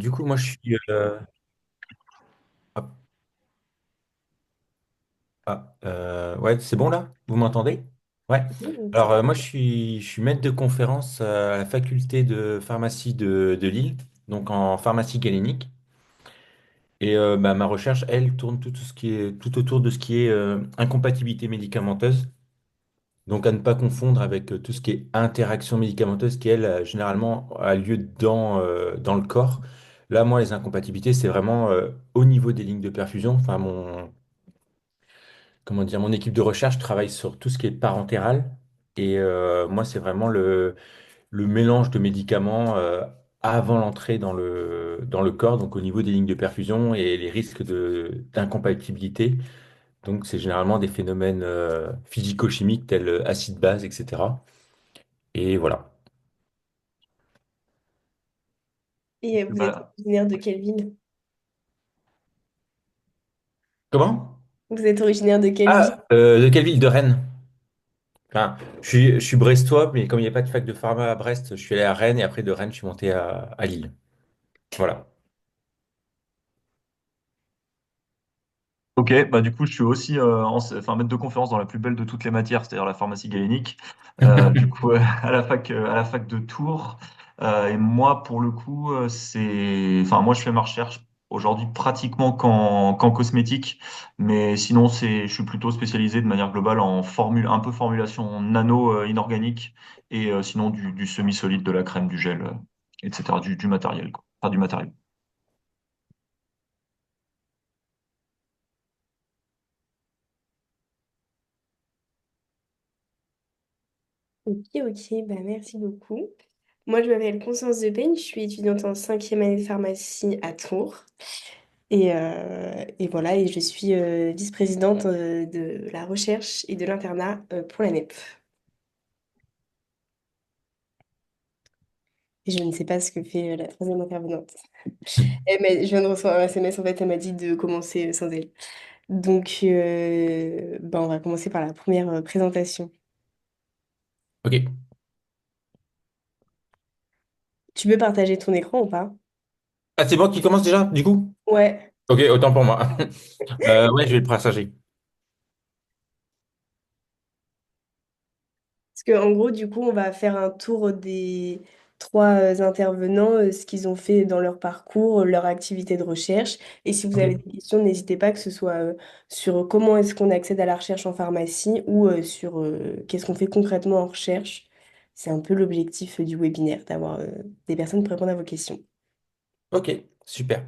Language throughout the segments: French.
Du coup, moi, je suis. Hop, ouais, c'est bon là? Vous m'entendez? Ouais. Oui, Alors, moi, je suis maître de conférence à la faculté de pharmacie de Lille, donc en pharmacie galénique. Et ma recherche, elle, tourne tout ce qui est, tout autour de ce qui est incompatibilité médicamenteuse. Donc, à ne pas confondre avec tout ce qui est interaction médicamenteuse qui, elle, généralement a lieu dans le corps. Là, moi, les incompatibilités, c'est vraiment au niveau des lignes de perfusion. Enfin, comment dire, mon équipe de recherche travaille sur tout ce qui est parentéral. Et moi, c'est vraiment le mélange de médicaments avant l'entrée dans le corps, donc au niveau des lignes de perfusion et les risques d'incompatibilité. Donc, c'est généralement des phénomènes physico-chimiques tels acide-base, etc. Et voilà. Et Et vous êtes voilà. originaire de quelle ville? Comment? Vous êtes originaire de quelle ville? Ah, de quelle ville? De Rennes. Enfin, je suis brestois, mais comme il n'y a pas de fac de pharma à Brest, je suis allé à Rennes et après de Rennes, je suis monté à Lille. Voilà. Ok, bah du coup, je suis aussi enfin, maître de conférence dans la plus belle de toutes les matières, c'est-à-dire la pharmacie galénique, du coup, à la fac de Tours. Et moi, pour le coup, enfin, moi, je fais ma recherche aujourd'hui pratiquement qu'en cosmétique, mais sinon, je suis plutôt spécialisé de manière globale en un peu formulation nano, inorganique, et sinon du semi-solide, de la crème, du gel, etc., du matériel, quoi. Enfin, du matériel. Ok, ok, bah merci beaucoup. Moi, je m'appelle Constance Depegne, je suis étudiante en cinquième année de pharmacie à Tours. Et voilà, et je suis vice-présidente de la recherche et de l'internat pour la NEP. Et je ne sais pas ce que fait la troisième intervenante. Je viens de recevoir un SMS, en fait, elle m'a dit de commencer sans elle. Donc, bah, on va commencer par la première présentation. Ok. Tu peux partager ton écran ou pas? Ah, c'est moi qui commence déjà, du coup? Ouais. Ok, autant pour moi. Ouais, je vais le partager. Parce qu'en gros, du coup, on va faire un tour des trois intervenants, ce qu'ils ont fait dans leur parcours, leur activité de recherche. Et si vous avez Ok. des questions, n'hésitez pas, que ce soit sur comment est-ce qu'on accède à la recherche en pharmacie ou sur qu'est-ce qu'on fait concrètement en recherche. C'est un peu l'objectif du webinaire, d'avoir des personnes pour répondre à vos questions. Ok, super.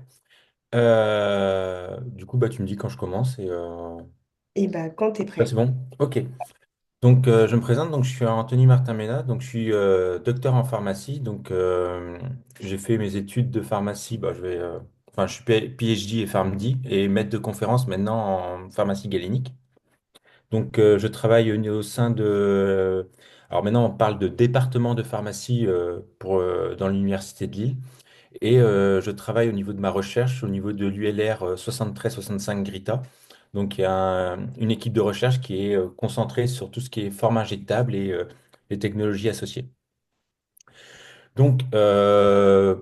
Du coup, bah, tu me dis quand je commence et Et bah, quand tu es ouais, prêt. c'est bon. Ok. Donc, je me présente. Donc, je suis Anthony Martin Mena. Donc, je suis docteur en pharmacie. Donc, j'ai fait mes études de pharmacie. Bah, enfin, je suis PhD et PharmD et maître de conférence maintenant en pharmacie galénique. Donc, je travaille au sein de. Alors maintenant, on parle de département de pharmacie dans l'université de Lille. Et je travaille au niveau de ma recherche, au niveau de l'ULR 73-65 Grita. Donc, il y a une équipe de recherche qui est concentrée sur tout ce qui est forme injectable et les technologies associées. Donc,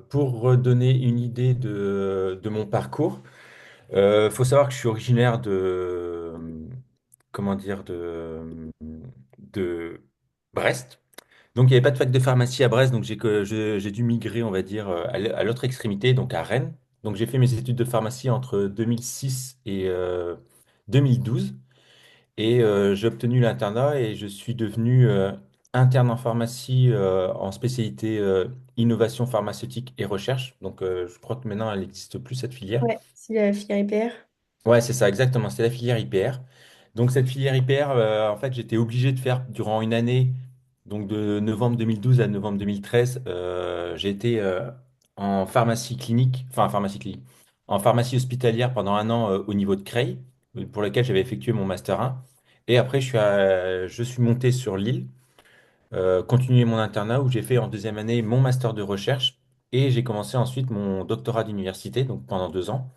pour donner une idée de mon parcours, il faut savoir que je suis originaire comment dire, de Brest. Donc, il n'y avait pas de fac de pharmacie à Brest, donc j'ai dû migrer, on va dire, à l'autre extrémité, donc à Rennes. Donc, j'ai fait mes études de pharmacie entre 2006 et 2012. Et j'ai obtenu l'internat et je suis devenu interne en pharmacie en spécialité innovation pharmaceutique et recherche. Donc, je crois que maintenant, elle n'existe plus, cette filière. Ouais, si la filière est PR. Ouais, c'est ça, exactement. C'est la filière IPR. Donc, cette filière IPR, en fait, j'étais obligé de faire durant une année, donc de novembre 2012 à novembre 2013, j'ai été en pharmacie clinique, enfin, en pharmacie clinique, en pharmacie hospitalière pendant un an au niveau de Creil, pour lequel j'avais effectué mon master 1. Et après, je suis monté sur Lille, continué mon internat où j'ai fait en deuxième année mon master de recherche et j'ai commencé ensuite mon doctorat d'université, donc pendant 2 ans.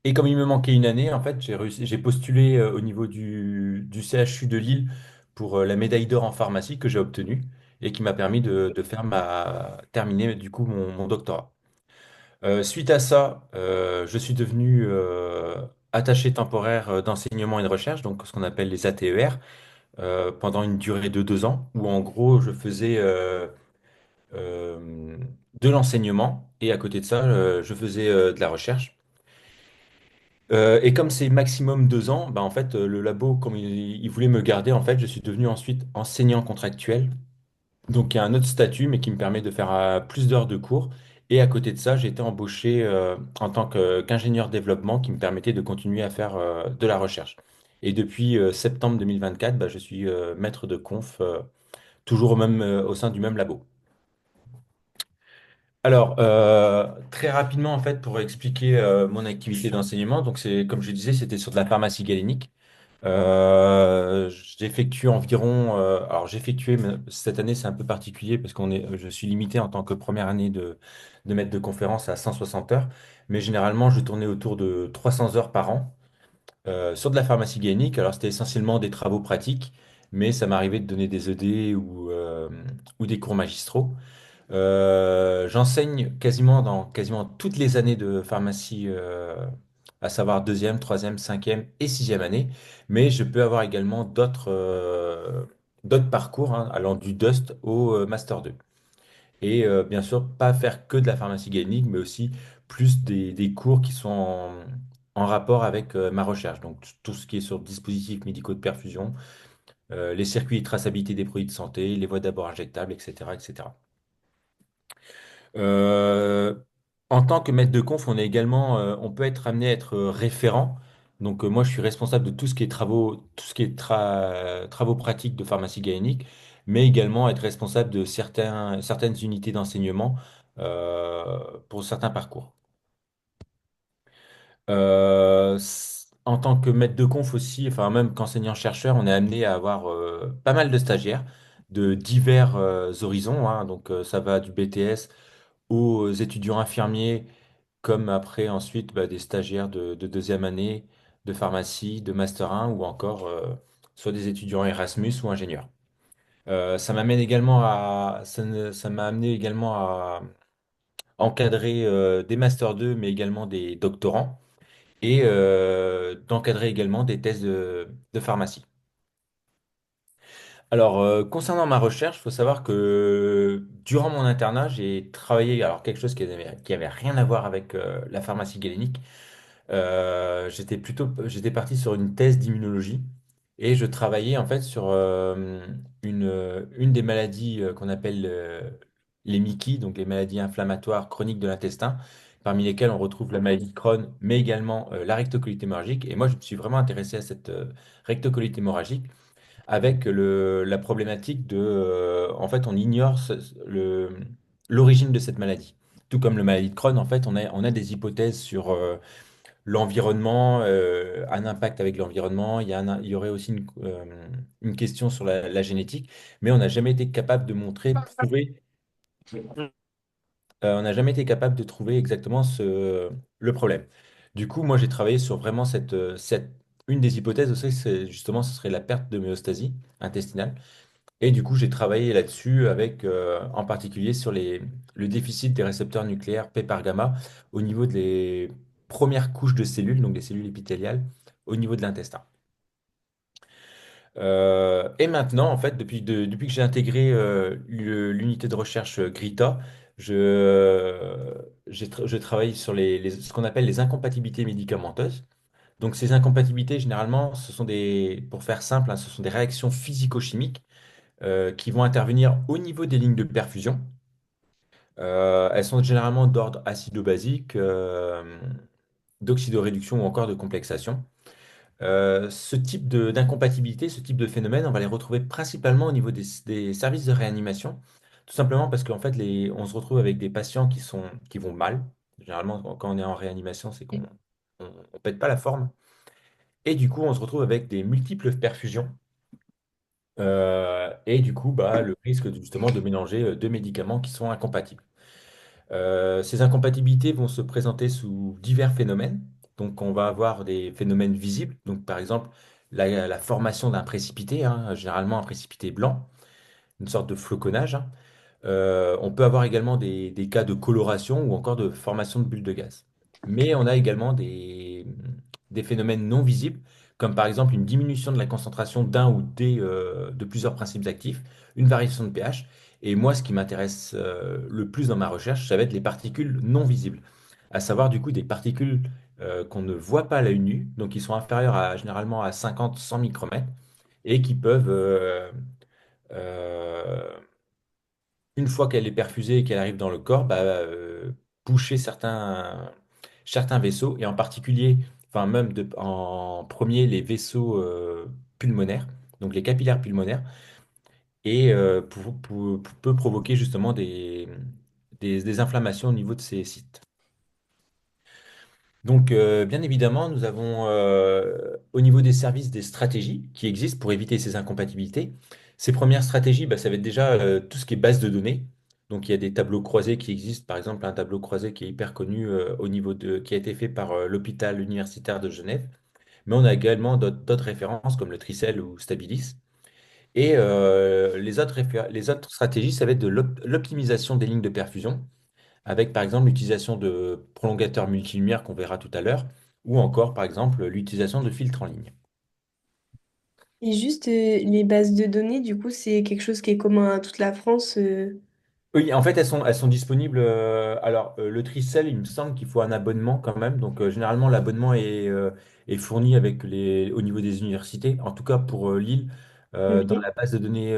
Et comme il me manquait une année, en fait, j'ai postulé au niveau du CHU de Lille pour la médaille d'or en pharmacie que j'ai obtenue et qui m'a permis de terminer du coup mon doctorat. Suite à ça, je suis devenu attaché temporaire d'enseignement et de recherche, donc ce qu'on appelle les ATER, pendant une durée de 2 ans, où en gros je faisais euh, de l'enseignement et à côté de ça, je faisais de la recherche. Et comme c'est maximum 2 ans, bah, en fait, le labo, comme il voulait me garder, en fait, je suis devenu ensuite enseignant contractuel. Donc, il y a un autre statut, mais qui me permet de faire plus d'heures de cours. Et à côté de ça, j'ai été embauché en tant qu'ingénieur développement qui me permettait de continuer à faire de la recherche. Et depuis septembre 2024, bah, je suis maître de conf, toujours au sein du même labo. Alors, très rapidement, en fait, pour expliquer mon activité d'enseignement, donc c'est, comme je disais, c'était sur de la pharmacie galénique. J'effectue environ, alors j'effectuais, mais cette année c'est un peu particulier parce je suis limité en tant que première année de maître de conférence à 160 heures, mais généralement je tournais autour de 300 heures par an sur de la pharmacie galénique. Alors c'était essentiellement des travaux pratiques, mais ça m'arrivait de donner des ED ou des cours magistraux. J'enseigne quasiment dans quasiment toutes les années de pharmacie, à savoir deuxième, troisième, cinquième et sixième année, mais je peux avoir également d'autres parcours, hein, allant du DUST au Master 2. Et bien sûr, pas faire que de la pharmacie galénique, mais aussi plus des cours qui sont en rapport avec ma recherche. Donc tout ce qui est sur dispositifs médicaux de perfusion, les circuits de traçabilité des produits de santé, les voies d'abord injectables, etc., etc. Euh, En tant que maître de conf, on peut être amené à être référent. Donc moi, je suis responsable de tout ce qui est tout ce qui est travaux pratiques de pharmacie galénique, mais également être responsable de certaines unités d'enseignement pour certains parcours. En tant que maître de conf aussi, enfin même qu'enseignant-chercheur, on est amené à avoir pas mal de stagiaires de divers horizons, hein. Donc ça va du BTS aux étudiants infirmiers, comme après ensuite bah, des stagiaires de deuxième année de pharmacie, de master 1 ou encore soit des étudiants Erasmus ou ingénieurs. Ça m'a amené également à encadrer des master 2 mais également des doctorants et d'encadrer également des thèses de pharmacie. Alors, concernant ma recherche, il faut savoir que durant mon internat, j'ai travaillé, alors quelque chose qui avait rien à voir avec la pharmacie galénique. J'étais parti sur une thèse d'immunologie et je travaillais en fait sur une des maladies qu'on appelle les MICI, donc les maladies inflammatoires chroniques de l'intestin, parmi lesquelles on retrouve la maladie de Crohn, mais également la rectocolite hémorragique. Et moi, je me suis vraiment intéressé à cette rectocolite hémorragique avec la problématique en fait, on ignore l'origine de cette maladie. Tout comme le maladie de Crohn, en fait, on a des hypothèses sur l'environnement, un impact avec l'environnement. Il y aurait aussi une question sur la génétique, mais on n'a jamais été capable de prouver, on n'a jamais été capable de trouver exactement le problème. Du coup, moi, j'ai travaillé sur vraiment une des hypothèses aussi, c'est justement, ce serait la perte d'homéostasie intestinale. Et du coup, j'ai travaillé là-dessus avec, en particulier sur le déficit des récepteurs nucléaires P par gamma au niveau des premières couches de cellules, donc des cellules épithéliales, au niveau de l'intestin. Et maintenant, en fait, depuis que j'ai intégré l'unité de recherche GRITA, je travaille sur ce qu'on appelle les incompatibilités médicamenteuses. Donc, ces incompatibilités, généralement, pour faire simple, hein, ce sont des réactions physico-chimiques qui vont intervenir au niveau des lignes de perfusion. Elles sont généralement d'ordre acido-basique, d'oxydoréduction ou encore de complexation. Ce type d'incompatibilité, ce type de phénomène, on va les retrouver principalement au niveau des services de réanimation, tout simplement parce qu'en fait, on se retrouve avec des patients qui vont mal. Généralement, quand on est en réanimation, c'est qu'on on pète pas la forme. Et du coup, on se retrouve avec des multiples perfusions. Et du coup, bah, le risque justement de mélanger deux médicaments qui sont incompatibles. Ces incompatibilités vont se présenter sous divers phénomènes. Donc, on va avoir des phénomènes visibles. Donc, par exemple, la formation d'un précipité, hein, généralement un précipité blanc, une sorte de floconnage, hein. On peut avoir également des cas de coloration ou encore de formation de bulles de gaz. Mais on a également des phénomènes non visibles, comme par exemple une diminution de la concentration d'un ou de plusieurs principes actifs, une variation de pH. Et moi, ce qui m'intéresse le plus dans ma recherche, ça va être les particules non visibles, à savoir du coup des particules qu'on ne voit pas à l'œil nu, donc qui sont inférieures généralement à 50-100 micromètres, et qui peuvent euh, une fois qu'elle est perfusée et qu'elle arrive dans le corps, boucher certains vaisseaux, et en particulier, enfin même en premier, les vaisseaux pulmonaires, donc les capillaires pulmonaires, et peut provoquer justement des inflammations au niveau de ces sites. Donc, bien évidemment, nous avons au niveau des services des stratégies qui existent pour éviter ces incompatibilités. Ces premières stratégies, ça va être déjà tout ce qui est base de données. Donc, il y a des tableaux croisés qui existent. Par exemple, un tableau croisé qui est hyper connu qui a été fait par l'hôpital universitaire de Genève. Mais on a également d'autres références comme le Tricell ou Stabilis. Et les autres stratégies, ça va être de l'optimisation des lignes de perfusion avec par exemple l'utilisation de prolongateurs multilumières qu'on verra tout à l'heure, ou encore par exemple l'utilisation de filtres en ligne. Et juste les bases de données, du coup, c'est quelque chose qui est commun à toute la France. Oui, en fait, elles sont disponibles. Alors, le Tricell, il me semble qu'il faut un abonnement quand même. Donc, généralement, l'abonnement est fourni au niveau des universités. En tout cas, pour Lille, dans Ok. la base de données,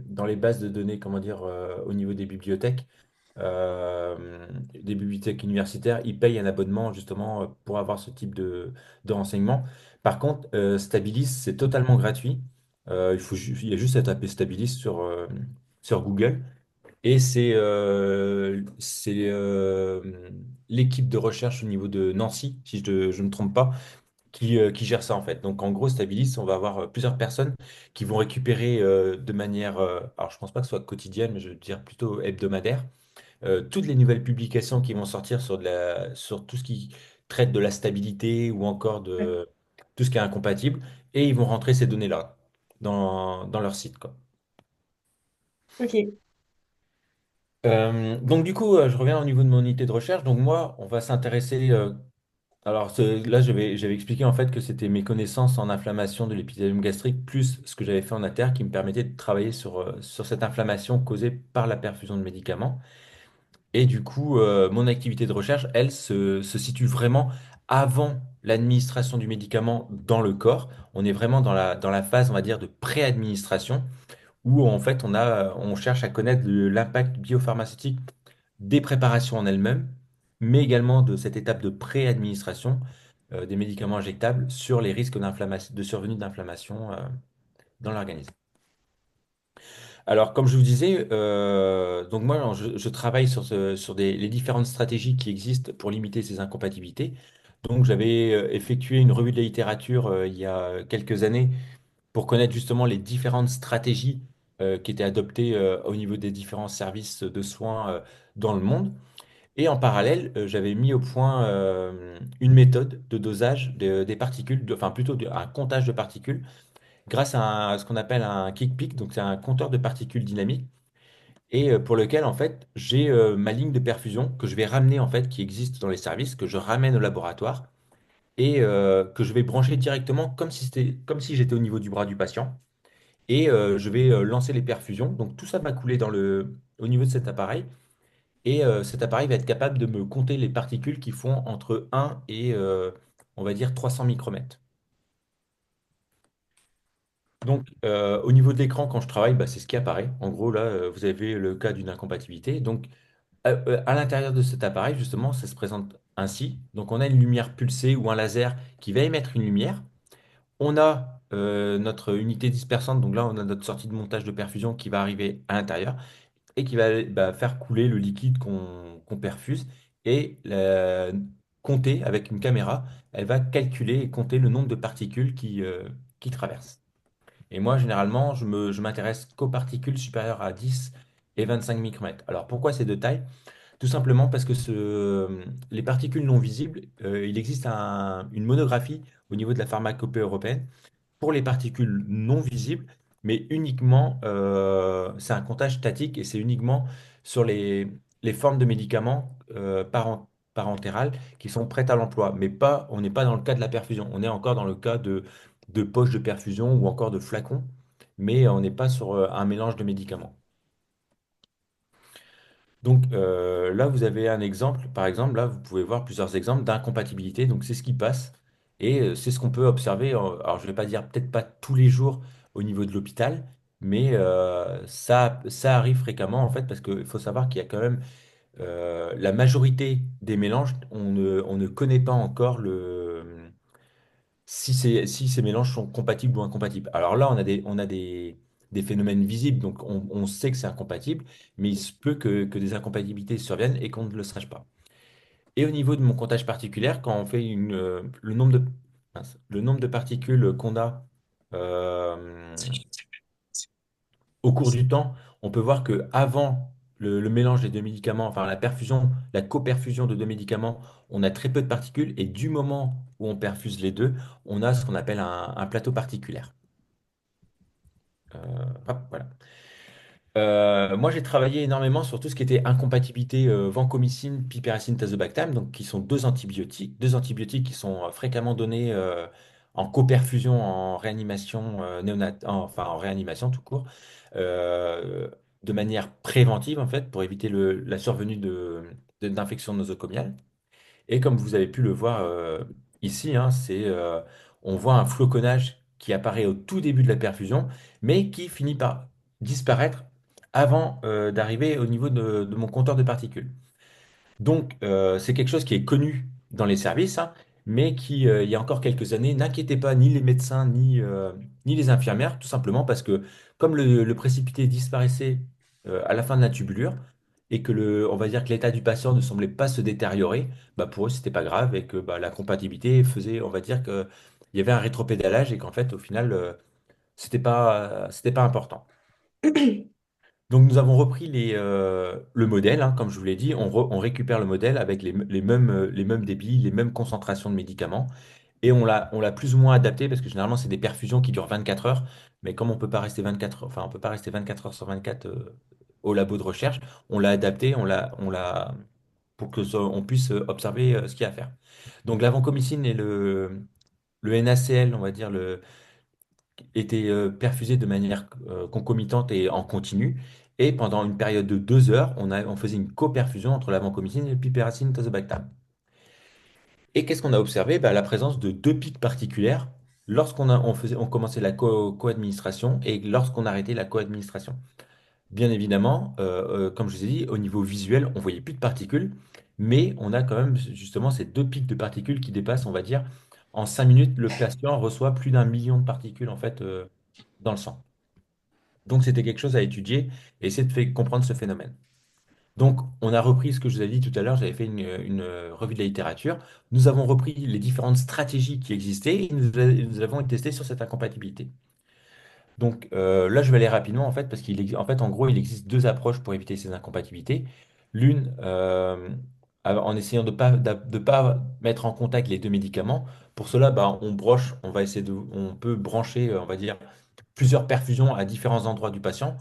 dans les bases de données, comment dire, au niveau des bibliothèques universitaires, ils payent un abonnement justement pour avoir ce type de renseignements. Par contre, Stabilis, c'est totalement gratuit. Il y a juste à taper Stabilis sur Google. Et c'est l'équipe de recherche au niveau de Nancy, si je ne me trompe pas, qui gère ça en fait. Donc en gros, Stabilis, on va avoir plusieurs personnes qui vont récupérer de manière, alors je pense pas que ce soit quotidienne, mais je veux dire plutôt hebdomadaire, toutes les nouvelles publications qui vont sortir sur tout ce qui traite de la stabilité ou encore Ouais. de tout ce qui est incompatible, et ils vont rentrer ces données-là dans leur site, quoi. Ok. Donc du coup, je reviens au niveau de mon unité de recherche. Donc moi, on va s'intéresser. Alors là, j'avais expliqué en fait que c'était mes connaissances en inflammation de l'épithélium gastrique plus ce que j'avais fait en inter qui me permettait de travailler sur cette inflammation causée par la perfusion de médicaments. Et du coup, mon activité de recherche, elle, se situe vraiment avant l'administration du médicament dans le corps. On est vraiment dans la phase, on va dire, de pré-administration où en fait on cherche à connaître l'impact biopharmaceutique des préparations en elles-mêmes, mais également de cette étape de pré-administration des médicaments injectables sur les risques de survenue d'inflammation dans l'organisme. Alors, comme je vous disais, donc moi, alors, je travaille sur les différentes stratégies qui existent pour limiter ces incompatibilités. Donc, j'avais effectué une revue de la littérature il y a quelques années pour connaître justement les différentes stratégies qui étaient adoptées au niveau des différents services de soins dans le monde. Et en parallèle, j'avais mis au point une méthode de dosage des particules, enfin plutôt un comptage de particules, grâce à ce qu'on appelle un kick-pick, donc c'est un compteur de particules dynamiques, et pour lequel en fait j'ai ma ligne de perfusion que je vais ramener en fait, qui existe dans les services, que je ramène au laboratoire et que je vais brancher directement comme si j'étais au niveau du bras du patient. Et je vais lancer les perfusions. Donc tout ça va couler au niveau de cet appareil. Et cet appareil va être capable de me compter les particules qui font entre un et, on va dire, 300 micromètres. Donc, au niveau de l'écran, quand je travaille, c'est ce qui apparaît. En gros, là, vous avez le cas d'une incompatibilité. Donc, à l'intérieur de cet appareil, justement, ça se présente ainsi. Donc, on a une lumière pulsée ou un laser qui va émettre une lumière. On a notre unité dispersante. Donc là, on a notre sortie de montage de perfusion qui va arriver à l'intérieur et qui va faire couler le liquide qu'on perfuse et compter avec une caméra. Elle va calculer et compter le nombre de particules qui traversent. Et moi, généralement, je m'intéresse qu'aux particules supérieures à 10 et 25 micromètres. Alors, pourquoi ces deux tailles? Tout simplement parce que les particules non visibles, il existe une monographie au niveau de la pharmacopée européenne pour les particules non visibles mais uniquement, c'est un comptage statique et c'est uniquement sur les formes de médicaments parentérales qui sont prêtes à l'emploi. Mais pas, on n'est pas dans le cas de la perfusion, on est encore dans le cas de poches de perfusion ou encore de flacons, mais on n'est pas sur un mélange de médicaments. Donc là, vous avez un exemple. Par exemple, là, vous pouvez voir plusieurs exemples d'incompatibilité. Donc c'est ce qui passe et c'est ce qu'on peut observer. Alors je ne vais pas dire peut-être pas tous les jours au niveau de l'hôpital, mais ça arrive fréquemment en fait parce qu'il faut savoir qu'il y a quand même la majorité des mélanges, on ne connaît pas encore si ces mélanges sont compatibles ou incompatibles. Alors là, on a des phénomènes visibles, donc on sait que c'est incompatible, mais il se peut que des incompatibilités surviennent et qu'on ne le sache pas. Et au niveau de mon comptage particulier, quand on fait le nombre de particules qu'on a euh, au cours du temps, on peut voir que avant le mélange des deux médicaments, enfin la perfusion, la coperfusion de deux médicaments, on a très peu de particules et du moment où on perfuse les deux, on a ce qu'on appelle un plateau particulaire. Hop, voilà. Moi, j'ai travaillé énormément sur tout ce qui était incompatibilité vancomycine, piperacine, tazobactam, donc qui sont deux antibiotiques qui sont fréquemment donnés en coperfusion en réanimation enfin en réanimation tout court, euh, de manière préventive en fait pour éviter la survenue d'infections nosocomiales. Et comme vous avez pu le voir ici, hein, on voit un floconnage qui apparaît au tout début de la perfusion, mais qui finit par disparaître avant d'arriver au niveau de mon compteur de particules. Donc, c'est quelque chose qui est connu dans les services, hein, mais qui, il y a encore quelques années, n'inquiétait pas ni les médecins ni les infirmières, tout simplement parce que comme le précipité disparaissait à la fin de la tubulure et que on va dire que l'état du patient ne semblait pas se détériorer, bah pour eux, c'était pas grave et que bah, la compatibilité faisait, on va dire que il y avait un rétropédalage et qu'en fait, au final, c'était pas important. Donc nous avons repris le modèle, hein, comme je vous l'ai dit, on récupère le modèle avec les mêmes débits, les mêmes concentrations de médicaments, et on l'a plus ou moins adapté, parce que généralement c'est des perfusions qui durent 24 heures, mais comme on peut pas rester 24 heures, enfin on peut pas rester 24 heures sur 24 au labo de recherche, on l'a adapté, pour on puisse observer ce qu'il y a à faire. Donc la vancomycine et le NaCl, on va dire, était perfusé de manière concomitante et en continu. Et pendant une période de 2 heures, on faisait une coperfusion entre la vancomycine et le piperacine tazobactam. Et qu'est-ce qu'on a observé? Bah, la présence de deux pics particulières on commençait la co-administration et lorsqu'on arrêtait la co-administration. Bien évidemment, comme je vous ai dit, au niveau visuel, on voyait plus de particules, mais on a quand même justement ces deux pics de particules qui dépassent, on va dire, en 5 minutes, le patient reçoit plus d'1 million de particules en fait dans le sang. Donc, c'était quelque chose à étudier et essayer de faire comprendre ce phénomène. Donc, on a repris ce que je vous avais dit tout à l'heure, j'avais fait une revue de la littérature. Nous avons repris les différentes stratégies qui existaient et nous avons testé sur cette incompatibilité. Donc là, je vais aller rapidement en fait, parce en fait, en gros, il existe deux approches pour éviter ces incompatibilités. L'une, en essayant de pas mettre en contact les deux médicaments. Pour cela, bah, on peut brancher, on va dire, plusieurs perfusions à différents endroits du patient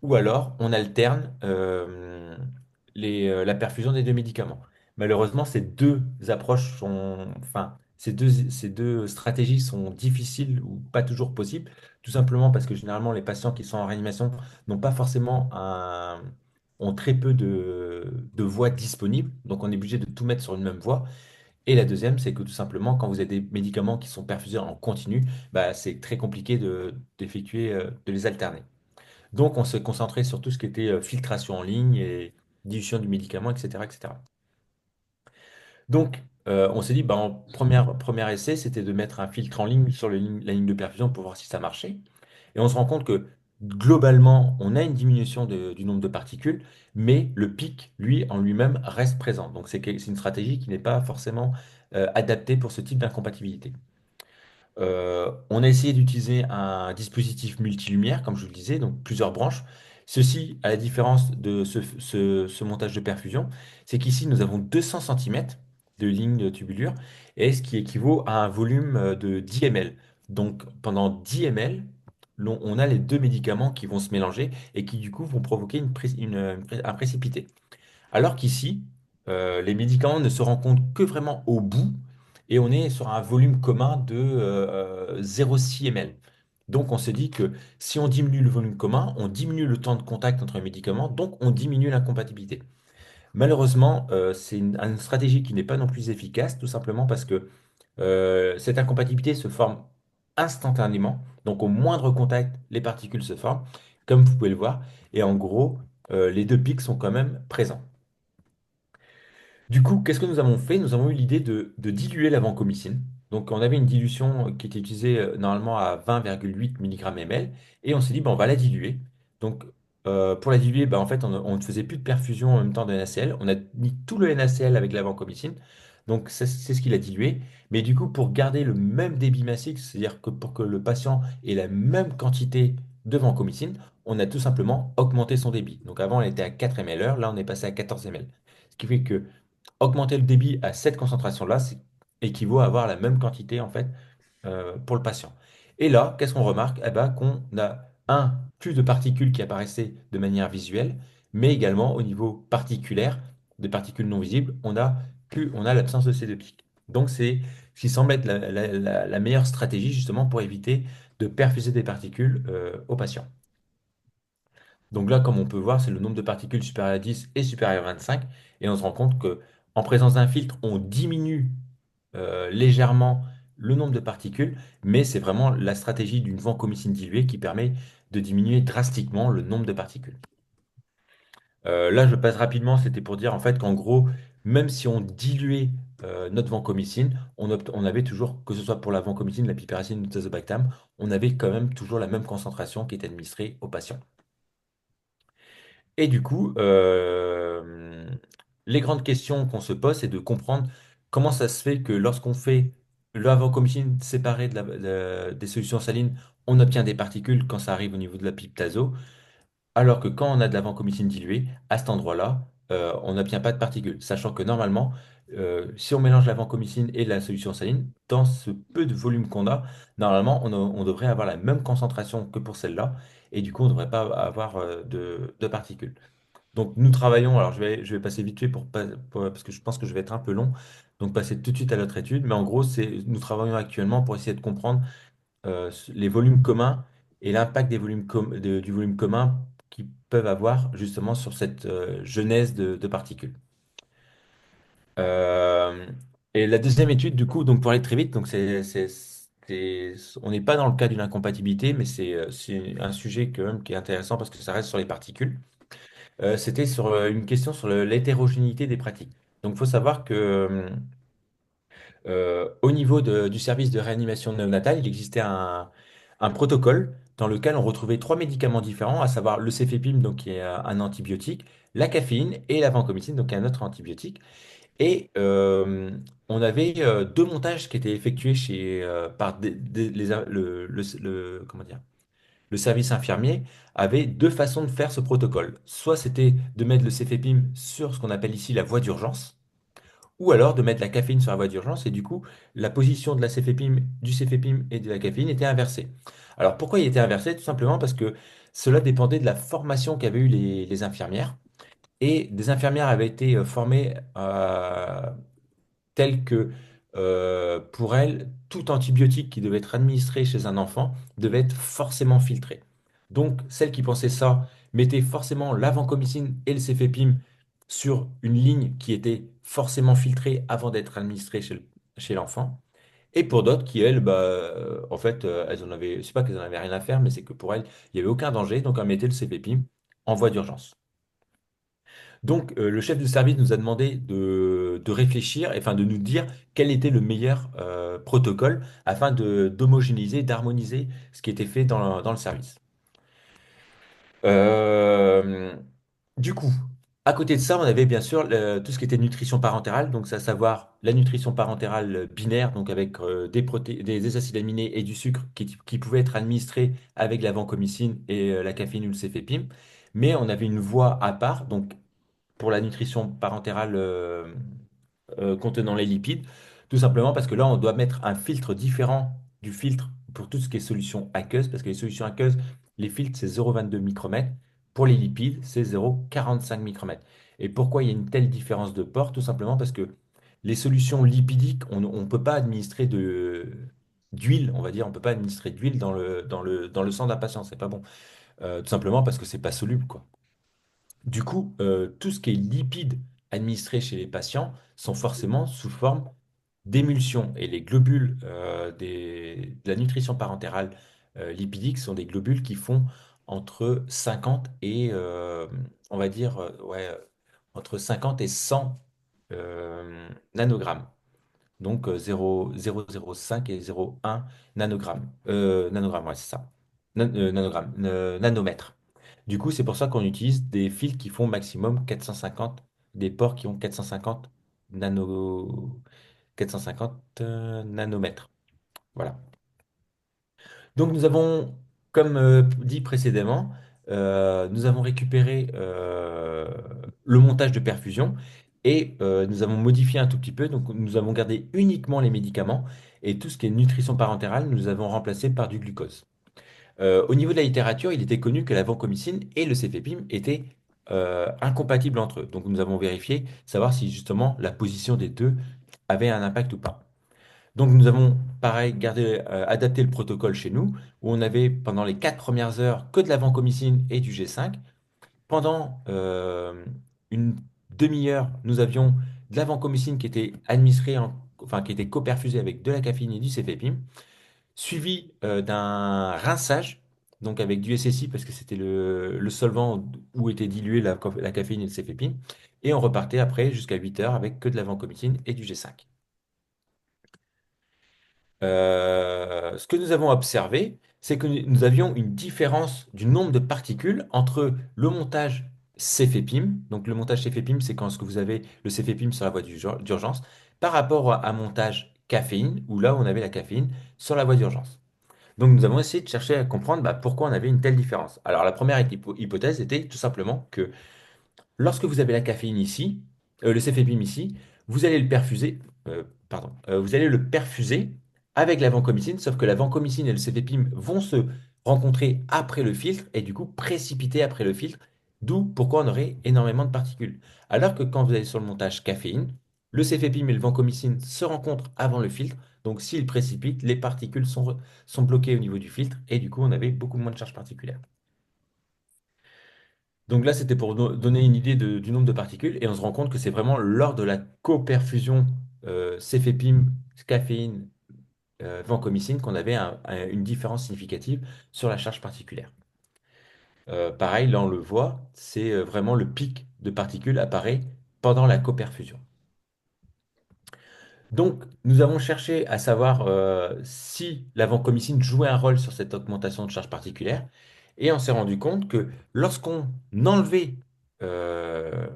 ou alors on alterne la perfusion des deux médicaments. Malheureusement, ces deux stratégies sont difficiles ou pas toujours possibles, tout simplement parce que généralement les patients qui sont en réanimation n'ont pas forcément ont très peu de voies disponibles, donc on est obligé de tout mettre sur une même voie. Et la deuxième, c'est que tout simplement, quand vous avez des médicaments qui sont perfusés en continu, bah, c'est très compliqué de les alterner. Donc, on s'est concentré sur tout ce qui était filtration en ligne et dilution du médicament, etc., etc. Donc, on s'est dit, bah, en premier essai, c'était de mettre un filtre en ligne sur la ligne de perfusion pour voir si ça marchait. Et on se rend compte que globalement, on a une diminution du nombre de particules, mais le pic, lui, en lui-même, reste présent. Donc, c'est une stratégie qui n'est pas forcément adaptée pour ce type d'incompatibilité. On a essayé d'utiliser un dispositif multilumière, comme je vous le disais, donc plusieurs branches. Ceci, à la différence de ce montage de perfusion, c'est qu'ici, nous avons 200 centimètres de ligne de tubulure, et ce qui équivaut à un volume de 10 ml. Donc, pendant 10 ml, on a les deux médicaments qui vont se mélanger et qui du coup vont provoquer un précipité. Alors qu'ici, les médicaments ne se rencontrent que vraiment au bout et on est sur un volume commun de 0,6 ml. Donc on se dit que si on diminue le volume commun, on diminue le temps de contact entre les médicaments, donc on diminue l'incompatibilité. Malheureusement, c'est une stratégie qui n'est pas non plus efficace, tout simplement parce que cette incompatibilité se forme instantanément. Donc au moindre contact, les particules se forment, comme vous pouvez le voir. Et en gros, les deux pics sont quand même présents. Du coup, qu'est-ce que nous avons fait? Nous avons eu l'idée de diluer la vancomycine. Donc, on avait une dilution qui était utilisée normalement à 20,8 mg ml et on s'est dit, ben, on va la diluer. Donc, pour la diluer, ben, en fait, on ne faisait plus de perfusion en même temps de NaCl. On a mis tout le NaCl avec la vancomycine. Donc, c'est ce qu'il a dilué. Mais du coup, pour garder le même débit massique, c'est-à-dire que pour que le patient ait la même quantité de vancomycine, on a tout simplement augmenté son débit. Donc, avant, on était à 4 ml/h. Là, on est passé à 14 ml. Ce qui fait que augmenter le débit à cette concentration-là, équivaut à avoir la même quantité en fait pour le patient. Et là, qu'est-ce qu'on remarque? Eh ben, qu'on a plus de particules qui apparaissaient de manière visuelle, mais également au niveau particulaire, des particules non visibles, on a l'absence de ces deux pics. Donc c'est ce qui semble être la meilleure stratégie justement pour éviter de perfuser des particules aux patients. Donc là, comme on peut voir, c'est le nombre de particules supérieur à 10 et supérieur à 25. Et on se rend compte que en présence d'un filtre, on diminue légèrement le nombre de particules, mais c'est vraiment la stratégie d'une vancomycine diluée qui permet de diminuer drastiquement le nombre de particules. Là, je passe rapidement, c'était pour dire en fait qu'en gros, même si on diluait notre vancomycine, on avait toujours, que ce soit pour la vancomycine, la piperacine ou le tazobactam, on avait quand même toujours la même concentration qui était administrée aux patients. Et du coup, les grandes questions qu'on se pose, c'est de comprendre comment ça se fait que lorsqu'on fait la vancomycine séparée des solutions salines, on obtient des particules quand ça arrive au niveau de la pipe d'azo, alors que quand on a de la vancomycine diluée, à cet endroit-là, on n'obtient pas de particules. Sachant que normalement, si on mélange la vancomycine et la solution saline, dans ce peu de volume qu'on a, normalement, on devrait avoir la même concentration que pour celle-là, et du coup, on ne devrait pas avoir de particules. Donc nous travaillons, alors je vais passer vite fait parce que je pense que je vais être un peu long, donc passer tout de suite à notre étude, mais en gros, nous travaillons actuellement pour essayer de comprendre les volumes communs et l'impact du volume commun qu'ils peuvent avoir justement sur cette genèse de particules. Euh, et la deuxième étude, du coup, donc pour aller très vite, donc on n'est pas dans le cas d'une incompatibilité, mais c'est un sujet quand même qui est intéressant parce que ça reste sur les particules. C'était sur une question sur l'hétérogénéité des pratiques. Donc, il faut savoir que au niveau du service de réanimation néonatale, il existait un protocole dans lequel on retrouvait trois médicaments différents, à savoir le cefepime, donc qui est un antibiotique, la caféine et la vancomycine, donc qui est un autre antibiotique. Et on avait deux montages qui étaient effectués par comment dire, le service infirmier avait deux façons de faire ce protocole. Soit c'était de mettre le cefepime sur ce qu'on appelle ici la voie d'urgence, ou alors de mettre la caféine sur la voie d'urgence, et du coup, la position de du cefepime et de la caféine était inversée. Alors pourquoi il était inversé? Tout simplement parce que cela dépendait de la formation qu'avaient eu les infirmières. Et des infirmières avaient été formées telles que pour elles, tout antibiotique qui devait être administré chez un enfant devait être forcément filtré. Donc, celles qui pensaient ça mettaient forcément la vancomycine et le cefepime sur une ligne qui était forcément filtrée avant d'être administrée chez l'enfant. Et pour d'autres qui, elles, bah, en fait, elles en avaient, c'est pas qu'elles en avaient rien à faire, mais c'est que pour elles, il n'y avait aucun danger, donc elles mettaient le cefepime en voie d'urgence. Donc, le chef de service nous a demandé de réfléchir, enfin de nous dire quel était le meilleur protocole afin d'homogénéiser, d'harmoniser ce qui était fait dans le service. Euh, du coup, à côté de ça, on avait bien sûr tout ce qui était nutrition parentérale, donc c'est à savoir la nutrition parentérale binaire, donc avec des acides aminés et du sucre qui pouvaient être administrés avec la vancomycine et la caféine ou le cefepime. Mais on avait une voie à part, donc pour la nutrition parentérale contenant les lipides, tout simplement parce que là, on doit mettre un filtre différent du filtre pour tout ce qui est solution aqueuse, parce que les solutions aqueuses, les filtres, c'est 0,22 micromètres. Pour les lipides, c'est 0,45 micromètres. Et pourquoi il y a une telle différence de port? Tout simplement parce que les solutions lipidiques, on ne peut pas administrer d'huile, on va dire, on ne peut pas administrer d'huile dans le sang d'un patient, c'est pas bon. Tout simplement parce que c'est pas soluble, quoi. Du coup, tout ce qui est lipides administrés chez les patients sont forcément sous forme d'émulsion. Et les globules de la nutrition parentérale lipidique sont des globules qui font entre 50 et, on va dire, ouais, entre 50 et 100 nanogrammes. Donc 0,005 et 0,1 nanogrammes. Nanogrammes, ouais, c'est ça. Nanogrammes, nanomètres. Du coup, c'est pour ça qu'on utilise des fils qui font maximum 450, des ports qui ont 450 nano, 450 nanomètres. Voilà. Donc nous avons, comme dit précédemment, nous avons récupéré le montage de perfusion et nous avons modifié un tout petit peu. Donc nous avons gardé uniquement les médicaments et tout ce qui est nutrition parentérale, nous avons remplacé par du glucose. Au niveau de la littérature, il était connu que la vancomycine et le cefepime étaient incompatibles entre eux. Donc nous avons vérifié, savoir si justement la position des deux avait un impact ou pas. Donc nous avons, pareil, adapté le protocole chez nous, où on avait pendant les 4 premières heures que de la vancomycine et du G5. Pendant une demi-heure, nous avions de la vancomycine qui était administrée, enfin qui était coperfusée avec de la caféine et du cefepime, suivi d'un rinçage, donc avec du SSI parce que c'était le solvant où était diluée la caféine et le cefepime. Et on repartait après jusqu'à 8 heures avec que de la vancomycine et du G5. Ce que nous avons observé, c'est que nous avions une différence du nombre de particules entre le montage cefepime. Donc le montage cefepime, c'est quand ce que vous avez le cefepime sur la voie d'urgence, par rapport à un montage caféine, où là on avait la caféine sur la voie d'urgence. Donc nous avons essayé de chercher à comprendre pourquoi on avait une telle différence. Alors la première hypothèse était tout simplement que lorsque vous avez la caféine ici, le cefepime ici, vous allez le perfuser, vous allez le perfuser avec la vancomycine, sauf que la vancomycine et le cefepime vont se rencontrer après le filtre et du coup précipiter après le filtre, d'où pourquoi on aurait énormément de particules. Alors que quand vous allez sur le montage caféine, le cefepime et le vancomycine se rencontrent avant le filtre, donc s'ils précipitent, les particules sont bloquées au niveau du filtre et du coup on avait beaucoup moins de charge particulière. Donc là, c'était pour donner une idée du nombre de particules, et on se rend compte que c'est vraiment lors de la coperfusion céphépime, caféine, vancomycine qu'on avait une différence significative sur la charge particulière. Pareil, là on le voit, c'est vraiment le pic de particules apparaît pendant la coperfusion. Donc, nous avons cherché à savoir si la vancomycine jouait un rôle sur cette augmentation de charge particulière, et on s'est rendu compte que lorsqu'on enlevait euh,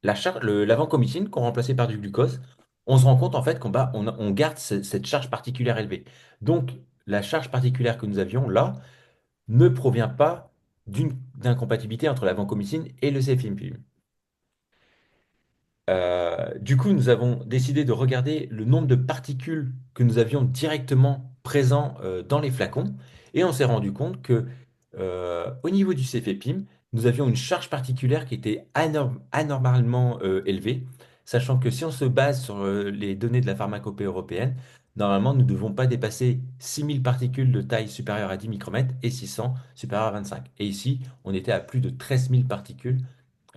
la vancomycine qu'on remplaçait par du glucose, on se rend compte en fait qu'on garde cette charge particulière élevée. Donc, la charge particulière que nous avions là ne provient pas d'incompatibilité entre la vancomycine et le cefepime. Du coup, nous avons décidé de regarder le nombre de particules que nous avions directement présents dans les flacons, et on s'est rendu compte que au niveau du céphépime, nous avions une charge particulière qui était anormalement élevée, sachant que si on se base sur les données de la pharmacopée européenne, normalement, nous ne devons pas dépasser 6000 particules de taille supérieure à 10 micromètres et 600 supérieures à 25. Et ici, on était à plus de 13 000 particules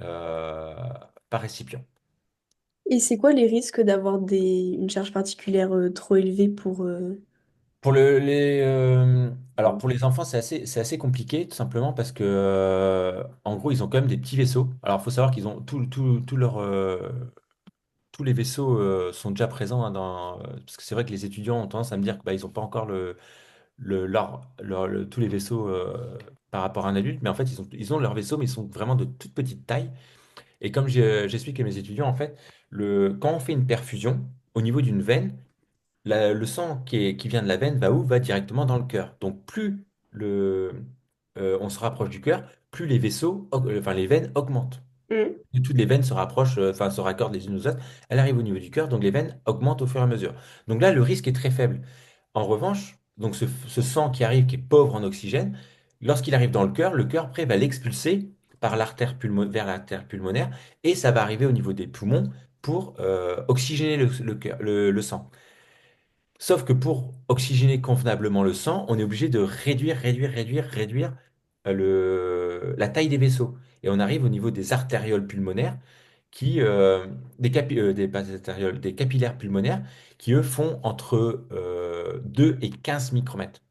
euh, par récipient. Et c'est quoi les risques d'avoir une charge particulière trop élevée pour... Alors pour les enfants, c'est assez compliqué, tout simplement parce que, en gros, ils ont quand même des petits vaisseaux. Alors, il faut savoir qu'ils ont tous les vaisseaux sont déjà présents hein, parce que c'est vrai que les étudiants ont tendance à me dire que ils n'ont pas encore tous les vaisseaux par rapport à un adulte, mais en fait, ils ont leurs vaisseaux, mais ils sont vraiment de toute petite taille. Et comme j'explique à mes étudiants, en fait, quand on fait une perfusion au niveau d'une veine, le sang qui vient de la veine va où? Va directement dans le cœur. Donc plus on se rapproche du cœur, plus les vaisseaux, enfin les veines augmentent. Hmm. Et toutes les veines se rapprochent, enfin se raccordent les unes aux autres. Elle arrive au niveau du cœur, donc les veines augmentent au fur et à mesure. Donc là, le risque est très faible. En revanche, donc ce sang qui arrive, qui est pauvre en oxygène, lorsqu'il arrive dans le cœur après va l'expulser vers l'artère pulmonaire et ça va arriver au niveau des poumons pour oxygéner le sang. Sauf que pour oxygéner convenablement le sang, on est obligé de réduire la taille des vaisseaux. Et on arrive au niveau des artérioles pulmonaires pas des artérioles, des capillaires pulmonaires qui, eux, font entre 2 et 15 micromètres.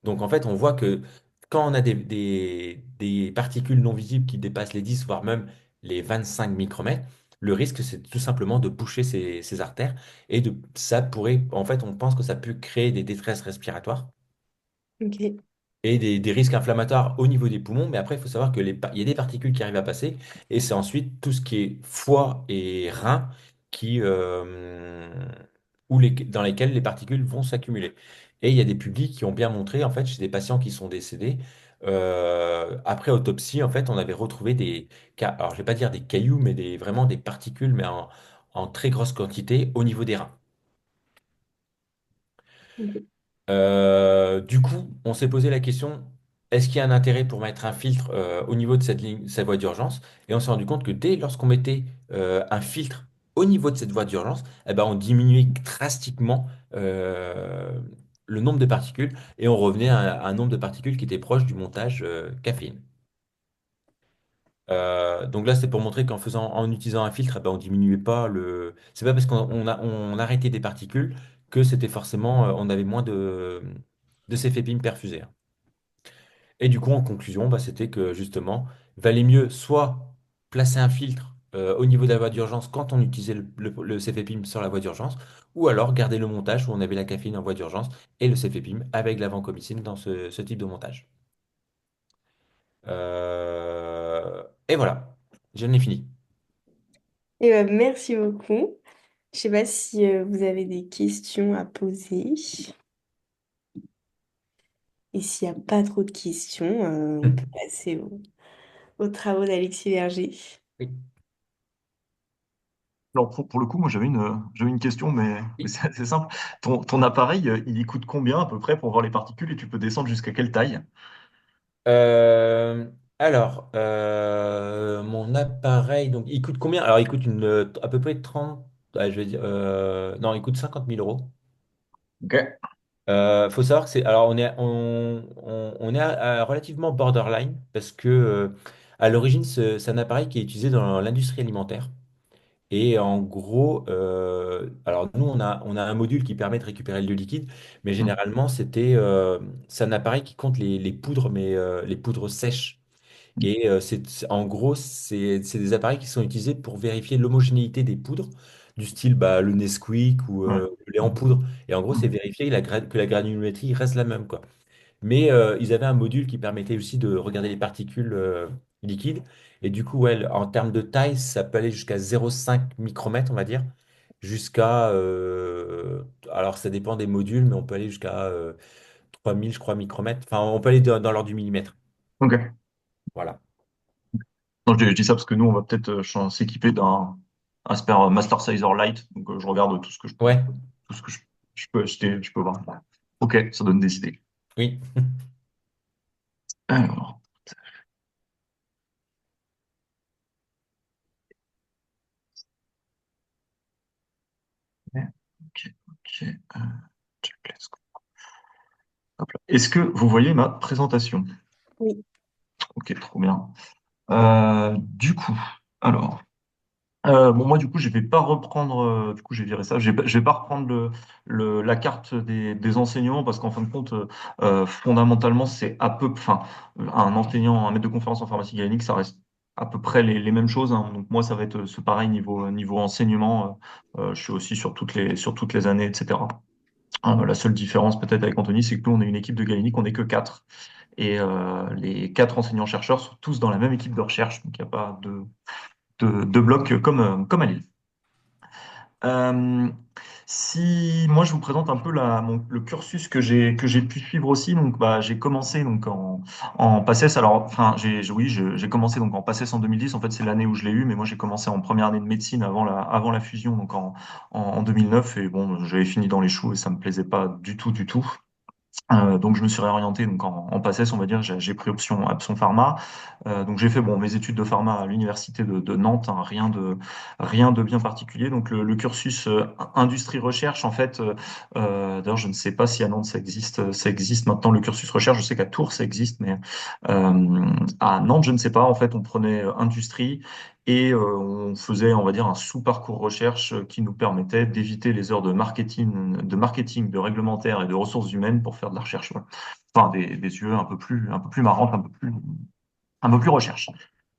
Donc, en fait, on voit que quand on a des particules non visibles qui dépassent les 10, voire même les 25 micromètres, le risque, c'est tout simplement de boucher ces artères ça pourrait, en fait, on pense que ça peut créer des détresses respiratoires Ok. et des risques inflammatoires au niveau des poumons. Mais après, il faut savoir il y a des particules qui arrivent à passer et c'est ensuite tout ce qui est foie et rein qui, dans lesquels les particules vont s'accumuler. Et il y a des publics qui ont bien montré, en fait, chez des patients qui sont décédés, après autopsie, en fait, on avait retrouvé alors je vais pas dire des cailloux, mais vraiment des particules, mais en très grosse quantité au niveau des reins. Ok. Du coup, on s'est posé la question, est-ce qu'il y a un intérêt pour mettre un filtre au niveau de cette voie d'urgence? Et on s'est rendu compte que dès lorsqu'on mettait un filtre au niveau de cette voie d'urgence, eh ben, on diminuait drastiquement le nombre de particules et on revenait à un nombre de particules qui était proche du montage caféine. Donc là, c'est pour montrer en utilisant un filtre, eh ben, on diminuait pas le. C'est pas parce on arrêtait des particules que c'était forcément, on avait moins de céphépime perfusé, hein. Et du coup, en conclusion, bah, c'était que justement, valait mieux soit placer un filtre au niveau de la voie d'urgence quand on utilisait le céphépime sur la voie d'urgence, ou alors garder le montage où on avait la caféine en voie d'urgence et le céphépime avec la vancomycine dans ce type de montage. Et voilà, j'en ai fini. Et merci beaucoup. Je sais pas si vous avez des questions à poser. Et s'il n'y a pas trop de questions, on peut passer aux travaux d'Alexis Verger. Oui. Alors pour le coup, moi j'avais une question, mais c'est assez simple. Ton appareil, il y coûte combien à peu près pour voir les particules et tu peux descendre jusqu'à quelle taille? Euh, mon appareil, donc il coûte combien? Alors, il coûte à peu près 30, je vais dire, non, il coûte 50 000 euros. Ok. Faut savoir que alors on est relativement borderline parce que à l'origine, c'est un appareil qui est utilisé dans l'industrie alimentaire. Et en gros, alors nous, on a un module qui permet de récupérer le liquide, mais Hmm. généralement, c'est un appareil qui compte les poudres, mais les poudres sèches. Et en gros, c'est des appareils qui sont utilisés pour vérifier l'homogénéité des poudres, du style bah, le Nesquik ou Ouais. le lait en poudre. Et en gros, Hmm. c'est vérifier que la granulométrie reste la même, quoi. Mais ils avaient un module qui permettait aussi de regarder les particules liquides. Et du coup, ouais, en termes de taille, ça peut aller jusqu'à 0,5 micromètres, on va dire. Jusqu'à. Alors, ça dépend des modules, mais on peut aller jusqu'à 3000, je crois, micromètres. Enfin, on peut aller dans l'ordre du millimètre. Ok. Voilà. Non, je dis ça parce que nous, on va peut-être s'équiper d'un Asper Master Sizer Lite. Donc, je regarde tout ce que Ouais, tout ce que je peux acheter, je peux voir. Ok, ça donne des idées. oui. Alors, ok, ok. Check, let's go. Hop là. Est-ce que vous voyez ma présentation? Oui. Ok, trop bien. Du coup, alors. Bon, moi, du coup, je vais pas reprendre, du coup, j'ai viré ça. Je vais pas reprendre la carte des enseignants parce qu'en fin de compte, fondamentalement, c'est enfin, un enseignant, un maître de conférence en pharmacie galénique, ça reste à peu près les mêmes choses, hein. Donc, moi, ça va être ce pareil niveau enseignement. Je suis aussi sur toutes les années, etc. La seule différence peut-être avec Anthony, c'est que nous, on est une équipe de galénique, on n'est que quatre. Et les quatre enseignants-chercheurs sont tous dans la même équipe de recherche. Donc, il n'y a pas de bloc comme à Lille. Euh, Si moi je vous présente un peu le cursus que j'ai pu suivre aussi, donc bah j'ai commencé donc en PACES. Alors enfin oui j'ai commencé donc en PACES en 2010. En fait c'est l'année où je l'ai eu, mais moi j'ai commencé en première année de médecine avant la fusion donc en 2009 et bon j'avais fini dans les choux et ça me plaisait pas du tout du tout. Donc je me suis réorienté donc en PACES, on va dire, j'ai pris option pharma. Donc j'ai fait bon mes études de pharma à l'université de Nantes, hein, rien de bien particulier. Donc le cursus industrie recherche en fait, d'ailleurs je ne sais pas si à Nantes ça existe maintenant le cursus recherche. Je sais qu'à Tours ça existe, mais à Nantes je ne sais pas. En fait on prenait industrie et on faisait, on va dire, un sous-parcours recherche qui nous permettait d'éviter les heures de marketing, de réglementaire et de ressources humaines pour faire de la recherche. Voilà. Enfin, des UE un peu plus marrantes, un peu plus recherche.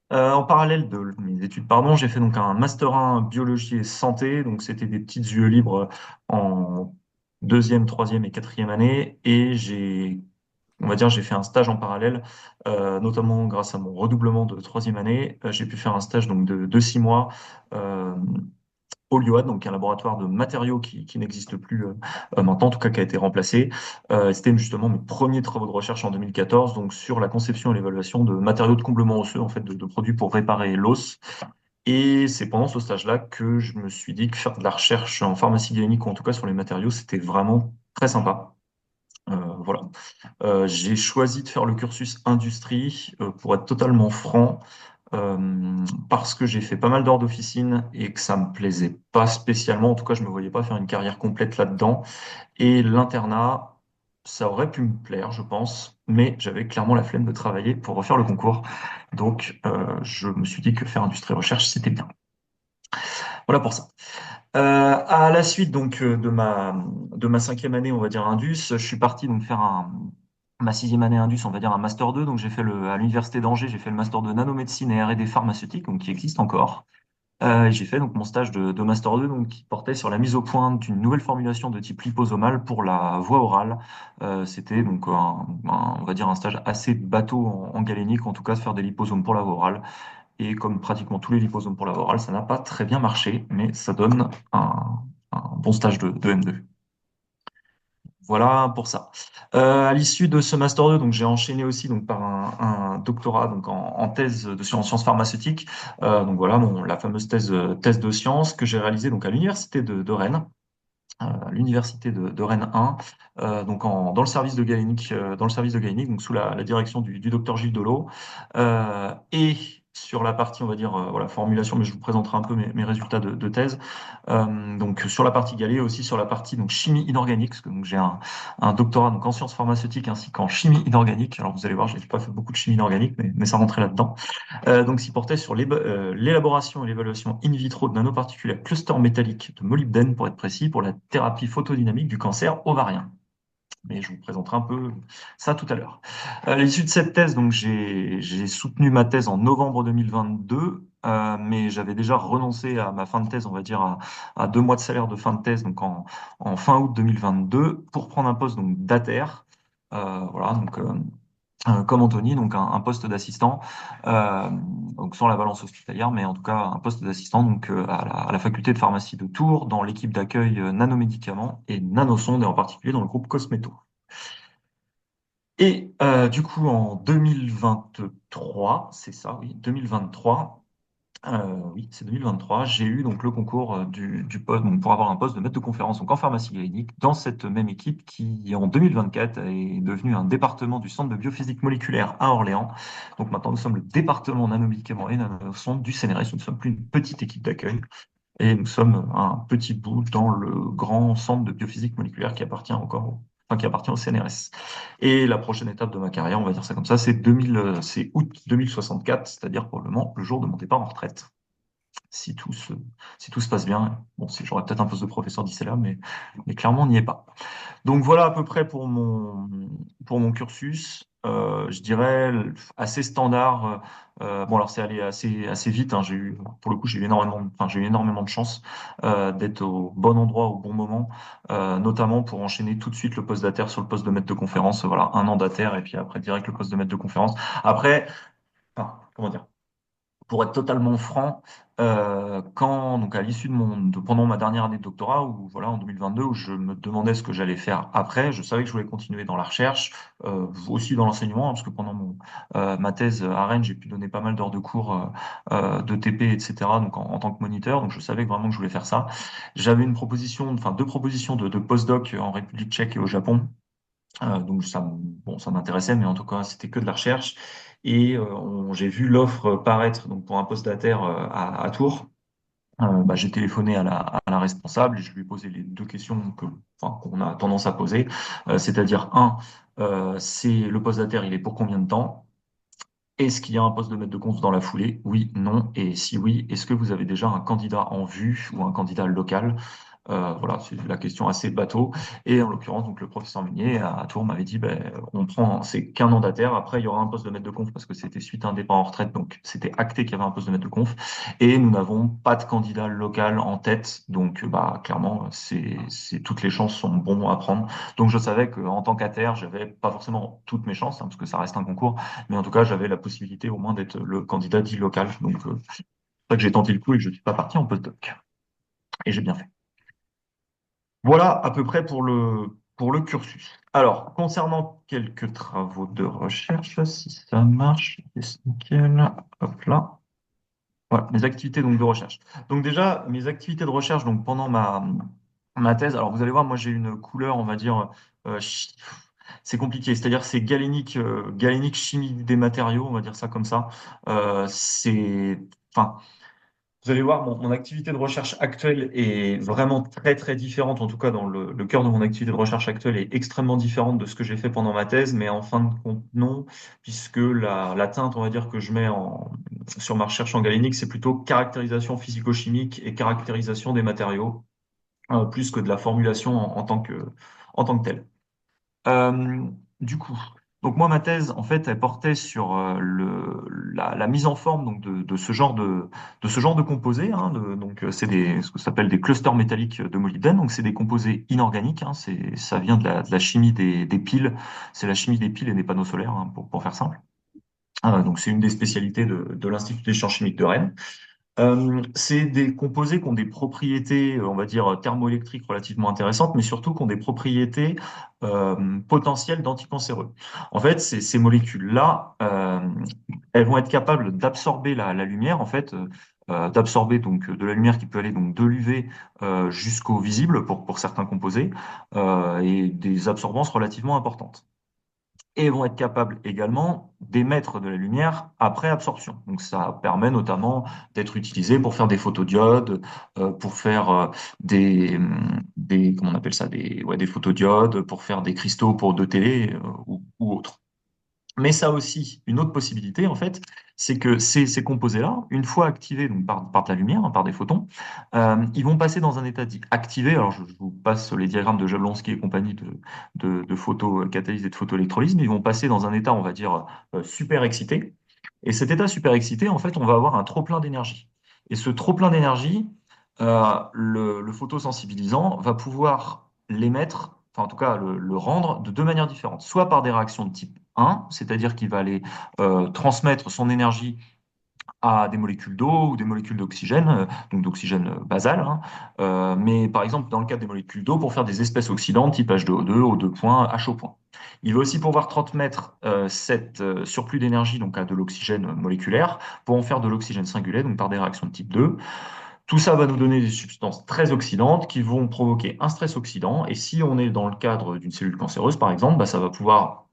En parallèle de mes études, pardon, j'ai fait donc un master 1 biologie et santé. Donc, c'était des petites UE libres en deuxième, troisième et quatrième année. Et on va dire, j'ai fait un stage en parallèle, notamment grâce à mon redoublement de troisième année. J'ai pu faire un stage donc de 6 mois euh, au LIOAD, donc un laboratoire de matériaux qui n'existe plus maintenant, en tout cas qui a été remplacé. C'était justement mes premiers travaux de recherche en 2014, donc sur la conception et l'évaluation de matériaux de comblement osseux, en fait, de produits pour réparer l'os. Et c'est pendant ce stage-là que je me suis dit que faire de la recherche en pharmacie galénique, ou en tout cas sur les matériaux, c'était vraiment très sympa. Voilà. J'ai choisi de faire le cursus industrie, pour être totalement franc, parce que j'ai fait pas mal d'heures d'officine et que ça me plaisait pas spécialement. En tout cas, je me voyais pas faire une carrière complète là-dedans. Et l'internat, ça aurait pu me plaire, je pense, mais j'avais clairement la flemme de travailler pour refaire le concours. Donc, je me suis dit que faire industrie recherche, c'était bien. Voilà pour ça. À la suite donc de ma cinquième année, on va dire Indus, je suis parti donc faire ma sixième année Indus, on va dire un master 2. Donc j'ai fait à l'université d'Angers, j'ai fait le master de nanomédecine et R&D pharmaceutique, donc qui existe encore. Et j'ai fait donc mon stage de master 2, donc qui portait sur la mise au point d'une nouvelle formulation de type liposomal pour la voie orale. C'était donc on va dire un stage assez bateau en galénique, en tout cas de faire des liposomes pour la voie orale. Et comme pratiquement tous les liposomes pour la voie orale, ça n'a pas très bien marché, mais ça donne un bon stage de M2. Voilà pour ça. À l'issue de ce master 2, donc j'ai enchaîné aussi donc par un doctorat donc en thèse en sciences pharmaceutiques. Donc voilà la fameuse thèse de sciences que j'ai réalisée donc à l'université de Rennes, à l'université de Rennes 1, donc dans le service de Galénic, donc sous la direction du docteur Gilles Delot. Et sur la partie, on va dire, voilà, formulation, mais je vous présenterai un peu mes résultats de thèse. Donc sur la partie Galé, aussi sur la partie donc chimie inorganique, parce que donc j'ai un doctorat donc en sciences pharmaceutiques ainsi qu'en chimie inorganique. Alors vous allez voir, j'ai pas fait beaucoup de chimie inorganique, mais ça rentrait là-dedans. Donc, s'y portait sur l'élaboration et l'évaluation in vitro de nanoparticules à clusters métalliques de molybdène, pour être précis, pour la thérapie photodynamique du cancer ovarien. Mais je vous présenterai un peu ça tout à l'heure. À l'issue de cette thèse, donc j'ai soutenu ma thèse en novembre 2022, mais j'avais déjà renoncé à ma fin de thèse, on va dire à 2 mois de salaire de fin de thèse, donc en fin août 2022, pour prendre un poste donc d'ATER. Voilà, donc comme Anthony, donc un poste d'assistant, donc sans la balance hospitalière, mais en tout cas un poste d'assistant donc à la faculté de pharmacie de Tours, dans l'équipe d'accueil nanomédicaments et nanosondes, et en particulier dans le groupe Cosmeto. Et du coup, en 2023, c'est ça, oui, 2023, oui, c'est 2023. J'ai eu donc le concours du poste donc, pour avoir un poste de maître de conférence donc en pharmacie clinique dans cette même équipe qui, en 2024, est devenue un département du Centre de biophysique moléculaire à Orléans. Donc maintenant, nous sommes le département nanomédicaments et nanosondes du CNRS. Nous ne sommes plus une petite équipe d'accueil et nous sommes un petit bout dans le grand centre de biophysique moléculaire qui appartient qui appartient au CNRS. Et la prochaine étape de ma carrière, on va dire ça comme ça, c'est août 2064, c'est-à-dire probablement le jour de mon départ en retraite, si tout se, si tout se passe bien. Bon, j'aurai peut-être un poste de professeur d'ici là, mais clairement, on n'y est pas. Donc voilà à peu près pour mon cursus. Je dirais assez standard. Bon, alors c'est allé assez vite, hein. Pour le coup, j'ai eu énormément de chance d'être au bon endroit au bon moment, notamment pour enchaîner tout de suite le poste d'ATER sur le poste de maître de conférence. Voilà, un an d'ATER et puis après direct le poste de maître de conférence. Après, enfin, comment dire? Pour être totalement franc, donc à l'issue pendant ma dernière année de doctorat, ou voilà, en 2022, où je me demandais ce que j'allais faire après, je savais que je voulais continuer dans la recherche, aussi dans l'enseignement, hein, parce que pendant ma thèse à Rennes, j'ai pu donner pas mal d'heures de cours de TP, etc., donc en tant que moniteur, donc je savais vraiment que je voulais faire ça. J'avais deux propositions de postdoc en République tchèque et au Japon. Donc bon, ça m'intéressait, mais en tout cas, c'était que de la recherche. Et j'ai vu l'offre paraître donc pour un poste d'ATER à Tours. Bah, j'ai téléphoné à la responsable et je lui ai posé les deux questions enfin, qu'on a tendance à poser. C'est-à-dire, c'est le poste d'ATER, il est pour combien de temps? Est-ce qu'il y a un poste de maître de conf dans la foulée? Oui, non. Et si oui, est-ce que vous avez déjà un candidat en vue ou un candidat local? Voilà, c'est la question assez bateau. Et en l'occurrence, donc le professeur Meunier à Tours m'avait dit, ben, on prend, c'est qu'un mandataire. Après, il y aura un poste de maître de conf parce que c'était suite à un départ en retraite, donc c'était acté qu'il y avait un poste de maître de conf. Et nous n'avons pas de candidat local en tête, donc bah clairement, toutes les chances sont bons à prendre. Donc je savais qu'en tant qu'ATER, j'avais pas forcément toutes mes chances, hein, parce que ça reste un concours, mais en tout cas, j'avais la possibilité au moins d'être le candidat dit local. Donc c'est pour ça que j'ai tenté le coup et que je suis pas parti en postdoc. Et j'ai bien fait. Voilà à peu près pour le cursus. Alors, concernant quelques travaux de recherche, si ça marche, c'est nickel. Hop là. Voilà, mes activités donc de recherche. Donc déjà, mes activités de recherche donc pendant ma thèse. Alors vous allez voir, moi j'ai une couleur, on va dire, c'est compliqué. C'est-à-dire c'est galénique chimie des matériaux, on va dire ça comme ça. Enfin, vous allez voir, mon activité de recherche actuelle est vraiment très très différente, en tout cas dans le cœur de mon activité de recherche actuelle est extrêmement différente de ce que j'ai fait pendant ma thèse, mais en fin de compte non, puisque la teinte, on va dire, que je mets sur ma recherche en galénique, c'est plutôt caractérisation physico-chimique et caractérisation des matériaux, plus que de la formulation en tant que telle. Euh, du coup, donc moi, ma thèse, en fait, elle portait sur la mise en forme donc, de ce genre de composés. Hein, donc, c'est ce que s'appelle des clusters métalliques de molybdène. Donc, c'est des composés inorganiques. Hein, ça vient de la chimie des piles. C'est la chimie des piles et des panneaux solaires, hein, pour faire simple. Donc, c'est une des spécialités de l'Institut des sciences chimiques de Rennes. C'est des composés qui ont des propriétés, on va dire, thermoélectriques relativement intéressantes, mais surtout qui ont des propriétés potentielles d'anticancéreux. En fait, ces molécules-là, elles vont être capables d'absorber la lumière, en fait, d'absorber donc de la lumière qui peut aller donc de l'UV jusqu'au visible pour certains composés, et des absorbances relativement importantes et vont être capables également d'émettre de la lumière après absorption. Donc ça permet notamment d'être utilisé pour faire des photodiodes, pour faire comment on appelle ça, des photodiodes, pour faire des cristaux pour de télé ou autres. Mais ça a aussi une autre possibilité, en fait, c'est que ces composés-là, une fois activés donc par de la lumière, hein, par des photons, ils vont passer dans un état dit activé. Alors, je vous passe les diagrammes de Jablonski et compagnie de photocatalyse et de photoélectrolyse, mais ils vont passer dans un état, on va dire, super excité. Et cet état super excité, en fait, on va avoir un trop-plein d'énergie. Et ce trop-plein d'énergie, le photosensibilisant va pouvoir l'émettre, enfin en tout cas le rendre de deux manières différentes. Soit par des réactions de type 1, c'est-à-dire qu'il va aller transmettre son énergie à des molécules d'eau ou des molécules d'oxygène, donc d'oxygène basal. Hein. Mais par exemple, dans le cas des molécules d'eau, pour faire des espèces oxydantes type H2O2, O2 point, HO point. Il va aussi pouvoir transmettre cette surplus d'énergie donc à de l'oxygène moléculaire pour en faire de l'oxygène singulet, donc par des réactions de type 2. Tout ça va nous donner des substances très oxydantes qui vont provoquer un stress oxydant. Et si on est dans le cadre d'une cellule cancéreuse, par exemple, bah, ça va pouvoir,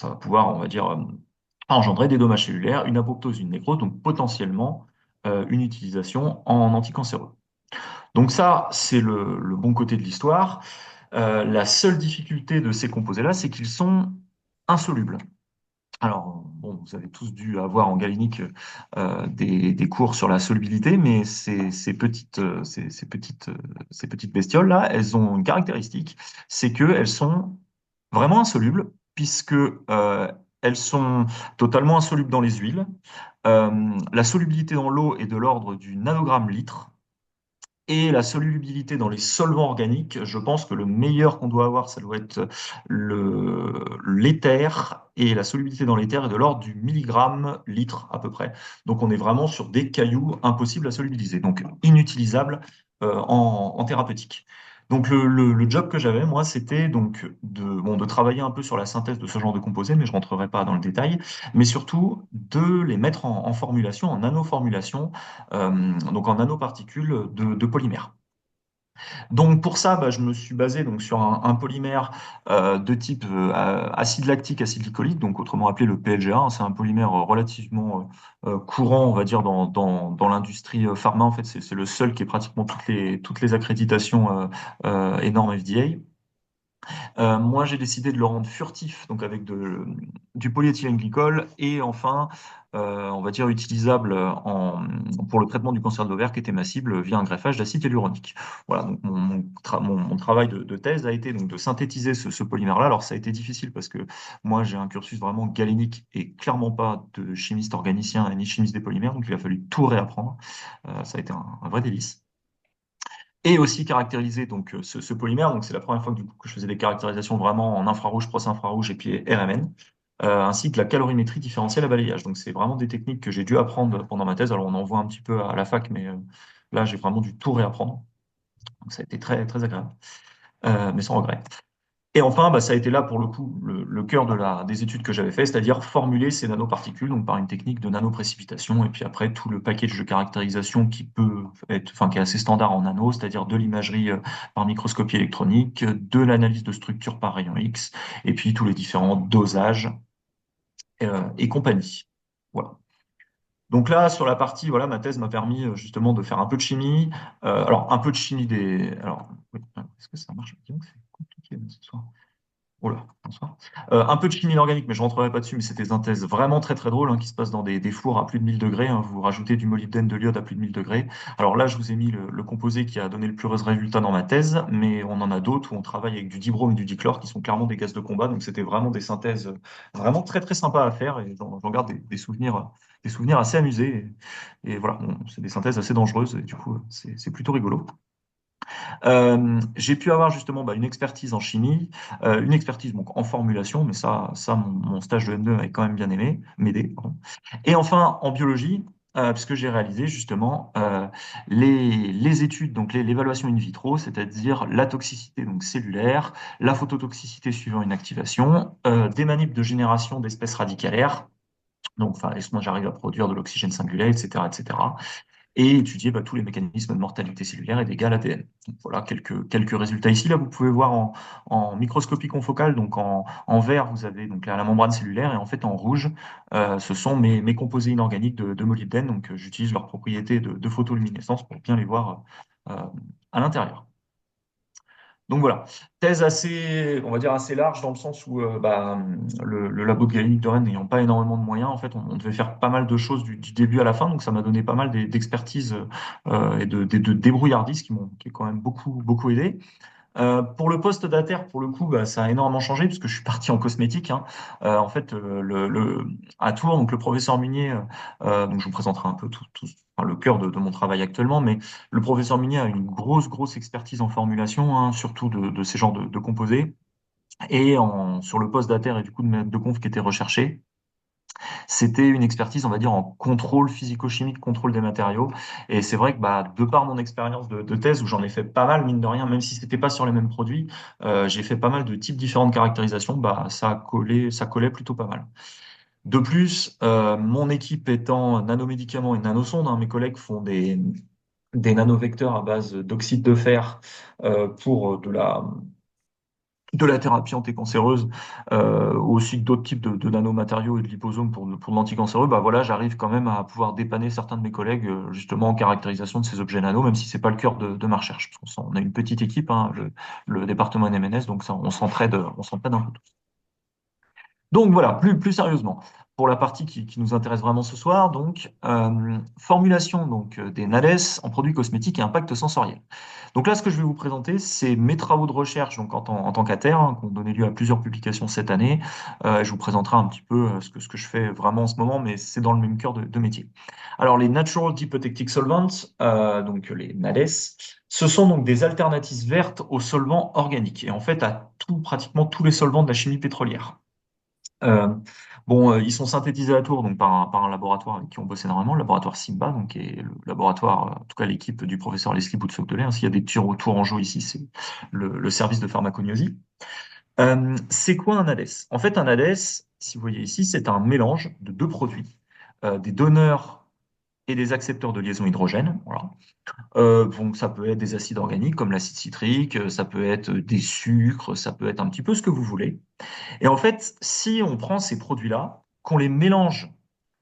on va dire, engendrer des dommages cellulaires, une apoptose, une nécrose, donc potentiellement une utilisation en anticancéreux. Donc ça, c'est le bon côté de l'histoire. La seule difficulté de ces composés-là, c'est qu'ils sont insolubles. Alors, bon, vous avez tous dû avoir en galénique des cours sur la solubilité, mais ces petites bestioles-là, elles ont une caractéristique, c'est qu'elles sont vraiment insolubles, puisque elles sont totalement insolubles dans les huiles. La solubilité dans l'eau est de l'ordre du nanogramme litre. Et la solubilité dans les solvants organiques, je pense que le meilleur qu'on doit avoir, ça doit être l'éther. Et la solubilité dans l'éther est de l'ordre du milligramme litre à peu près. Donc on est vraiment sur des cailloux impossibles à solubiliser, donc inutilisables en thérapeutique. Donc le job que j'avais, moi, c'était donc de travailler un peu sur la synthèse de ce genre de composés, mais je rentrerai pas dans le détail, mais surtout de les mettre en formulation, en nanoformulation, donc en nanoparticules de polymères. Donc pour ça, bah, je me suis basé donc sur un polymère de type acide lactique, acide glycolique, donc autrement appelé le PLGA, hein. C'est un polymère relativement courant, on va dire, dans l'industrie pharma. En fait, c'est le seul qui est pratiquement toutes les accréditations et normes FDA. Moi, j'ai décidé de le rendre furtif, donc avec du polyéthylène glycol, et enfin, on va dire utilisable pour le traitement du cancer de l'ovaire qui était ma cible via un greffage d'acide hyaluronique. Voilà, donc mon travail de thèse a été donc de synthétiser ce polymère-là. Alors, ça a été difficile parce que moi, j'ai un cursus vraiment galénique et clairement pas de chimiste organicien ni chimiste des polymères, donc il a fallu tout réapprendre. Ça a été un vrai délice et aussi caractériser donc ce polymère. Donc c'est la première fois que, du coup, que je faisais des caractérisations vraiment en infrarouge, proche-infrarouge et puis RMN, ainsi que la calorimétrie différentielle à balayage. Donc c'est vraiment des techniques que j'ai dû apprendre pendant ma thèse. Alors on en voit un petit peu à la fac, mais là j'ai vraiment dû tout réapprendre. Donc ça a été très très agréable, mais sans regret. Et enfin, bah, ça a été là pour le coup le cœur des études que j'avais fait, c'est-à-dire formuler ces nanoparticules, donc par une technique de nanoprécipitation, et puis après tout le package de caractérisation qui peut être, enfin qui est assez standard en nano, c'est-à-dire de l'imagerie par microscopie électronique, de l'analyse de structure par rayon X, et puis tous les différents dosages et compagnie. Voilà. Donc là, sur la partie, voilà, ma thèse m'a permis justement de faire un peu de chimie. Alors, un peu de chimie des. Alors, oui, est-ce que ça marche? Dis donc, c'est compliqué ce soir. Oh là, bonsoir. Un peu de chimie inorganique, mais je rentrerai pas dessus, mais c'était des synthèses vraiment très très drôles, hein, qui se passent dans des fours à plus de 1000 degrés, hein. Vous rajoutez du molybdène, de l'iode à plus de 1000 degrés. Alors là, je vous ai mis le composé qui a donné le plus heureux résultat dans ma thèse, mais on en a d'autres où on travaille avec du dibrome et du dichlore, qui sont clairement des gaz de combat. Donc c'était vraiment des synthèses vraiment très très sympas à faire, et j'en garde des souvenirs assez amusés. Et voilà, bon, c'est des synthèses assez dangereuses, et du coup, c'est plutôt rigolo. J'ai pu avoir justement bah, une expertise en chimie, une expertise donc, en formulation, mais ça mon stage de M2 avait quand même bien aimé, m'aider, pardon. Et enfin en biologie, puisque j'ai réalisé justement les études, donc l'évaluation in vitro, c'est-à-dire la toxicité donc cellulaire, la phototoxicité suivant une activation, des manips de génération d'espèces radicalaires. Donc, enfin, est-ce que moi j'arrive à produire de l'oxygène singulaire, etc., etc. Et étudier bah, tous les mécanismes de mortalité cellulaire et dégâts à l'ADN. Donc, voilà quelques résultats ici. Là, vous pouvez voir en microscopie confocale, donc en vert, vous avez donc la membrane cellulaire, et en fait en rouge, ce sont mes composés inorganiques de molybdène. Donc, j'utilise leurs propriétés de photoluminescence pour bien les voir à l'intérieur. Donc voilà, thèse assez, on va dire assez large dans le sens où bah, le labo de Galénic de Rennes n'ayant pas énormément de moyens, en fait, on devait faire pas mal de choses du début à la fin, donc ça m'a donné pas mal d'expertise et de débrouillardise qui est quand même beaucoup aidé. Pour le poste d'Ater, pour le coup, bah, ça a énormément changé puisque je suis parti en cosmétique, hein. En fait, à Tours, donc le professeur Munier, donc je vous présenterai un peu enfin, le cœur de mon travail actuellement, mais le professeur Munier a une grosse expertise en formulation, hein, surtout de ces genres de composés. Et sur le poste d'Ater et du coup de maître de conf qui était recherché, c'était une expertise, on va dire, en contrôle physico-chimique, contrôle des matériaux. Et c'est vrai que, bah, de par mon expérience de thèse, où j'en ai fait pas mal, mine de rien, même si c'était pas sur les mêmes produits, j'ai fait pas mal de types différents de caractérisation, bah, ça collait plutôt pas mal. De plus, mon équipe étant nanomédicaments et nanosondes, hein, mes collègues font des nanovecteurs à base d'oxyde de fer pour de la thérapie anticancéreuse, aussi que d'autres types de nanomatériaux et de liposomes pour l'anticancéreux, bah voilà, j'arrive quand même à pouvoir dépanner certains de mes collègues justement en caractérisation de ces objets nano, même si c'est pas le cœur de ma recherche. Parce qu'on a une petite équipe, hein, le département NMNS, donc ça, on s'entraide un peu. Donc voilà, plus sérieusement, pour la partie qui nous intéresse vraiment ce soir, donc formulation donc des NADES en produits cosmétiques et impact sensoriel. Donc là, ce que je vais vous présenter, c'est mes travaux de recherche donc en tant qu'ATER, hein, qui ont donné lieu à plusieurs publications cette année. Je vous présenterai un petit peu ce que je fais vraiment en ce moment, mais c'est dans le même cœur de métier. Alors les Natural Dipeutic Solvents, donc les NADES, ce sont donc des alternatives vertes aux solvants organiques et en fait à pratiquement tous les solvants de la chimie pétrolière. Euh, ils sont synthétisés à Tours donc par un laboratoire avec qui on bosse énormément, le laboratoire Simba, donc qui est le laboratoire, en tout cas l'équipe du professeur Leslie Boutsock-Delay. S'il y a des petits retours en jeu ici, c'est le service de pharmacognosie. C'est quoi un ADES? En fait, un ADES, si vous voyez ici, c'est un mélange de deux produits, des donneurs et des accepteurs de liaison hydrogène. Voilà. Donc ça peut être des acides organiques comme l'acide citrique, ça peut être des sucres, ça peut être un petit peu ce que vous voulez. Et en fait, si on prend ces produits-là, qu'on les mélange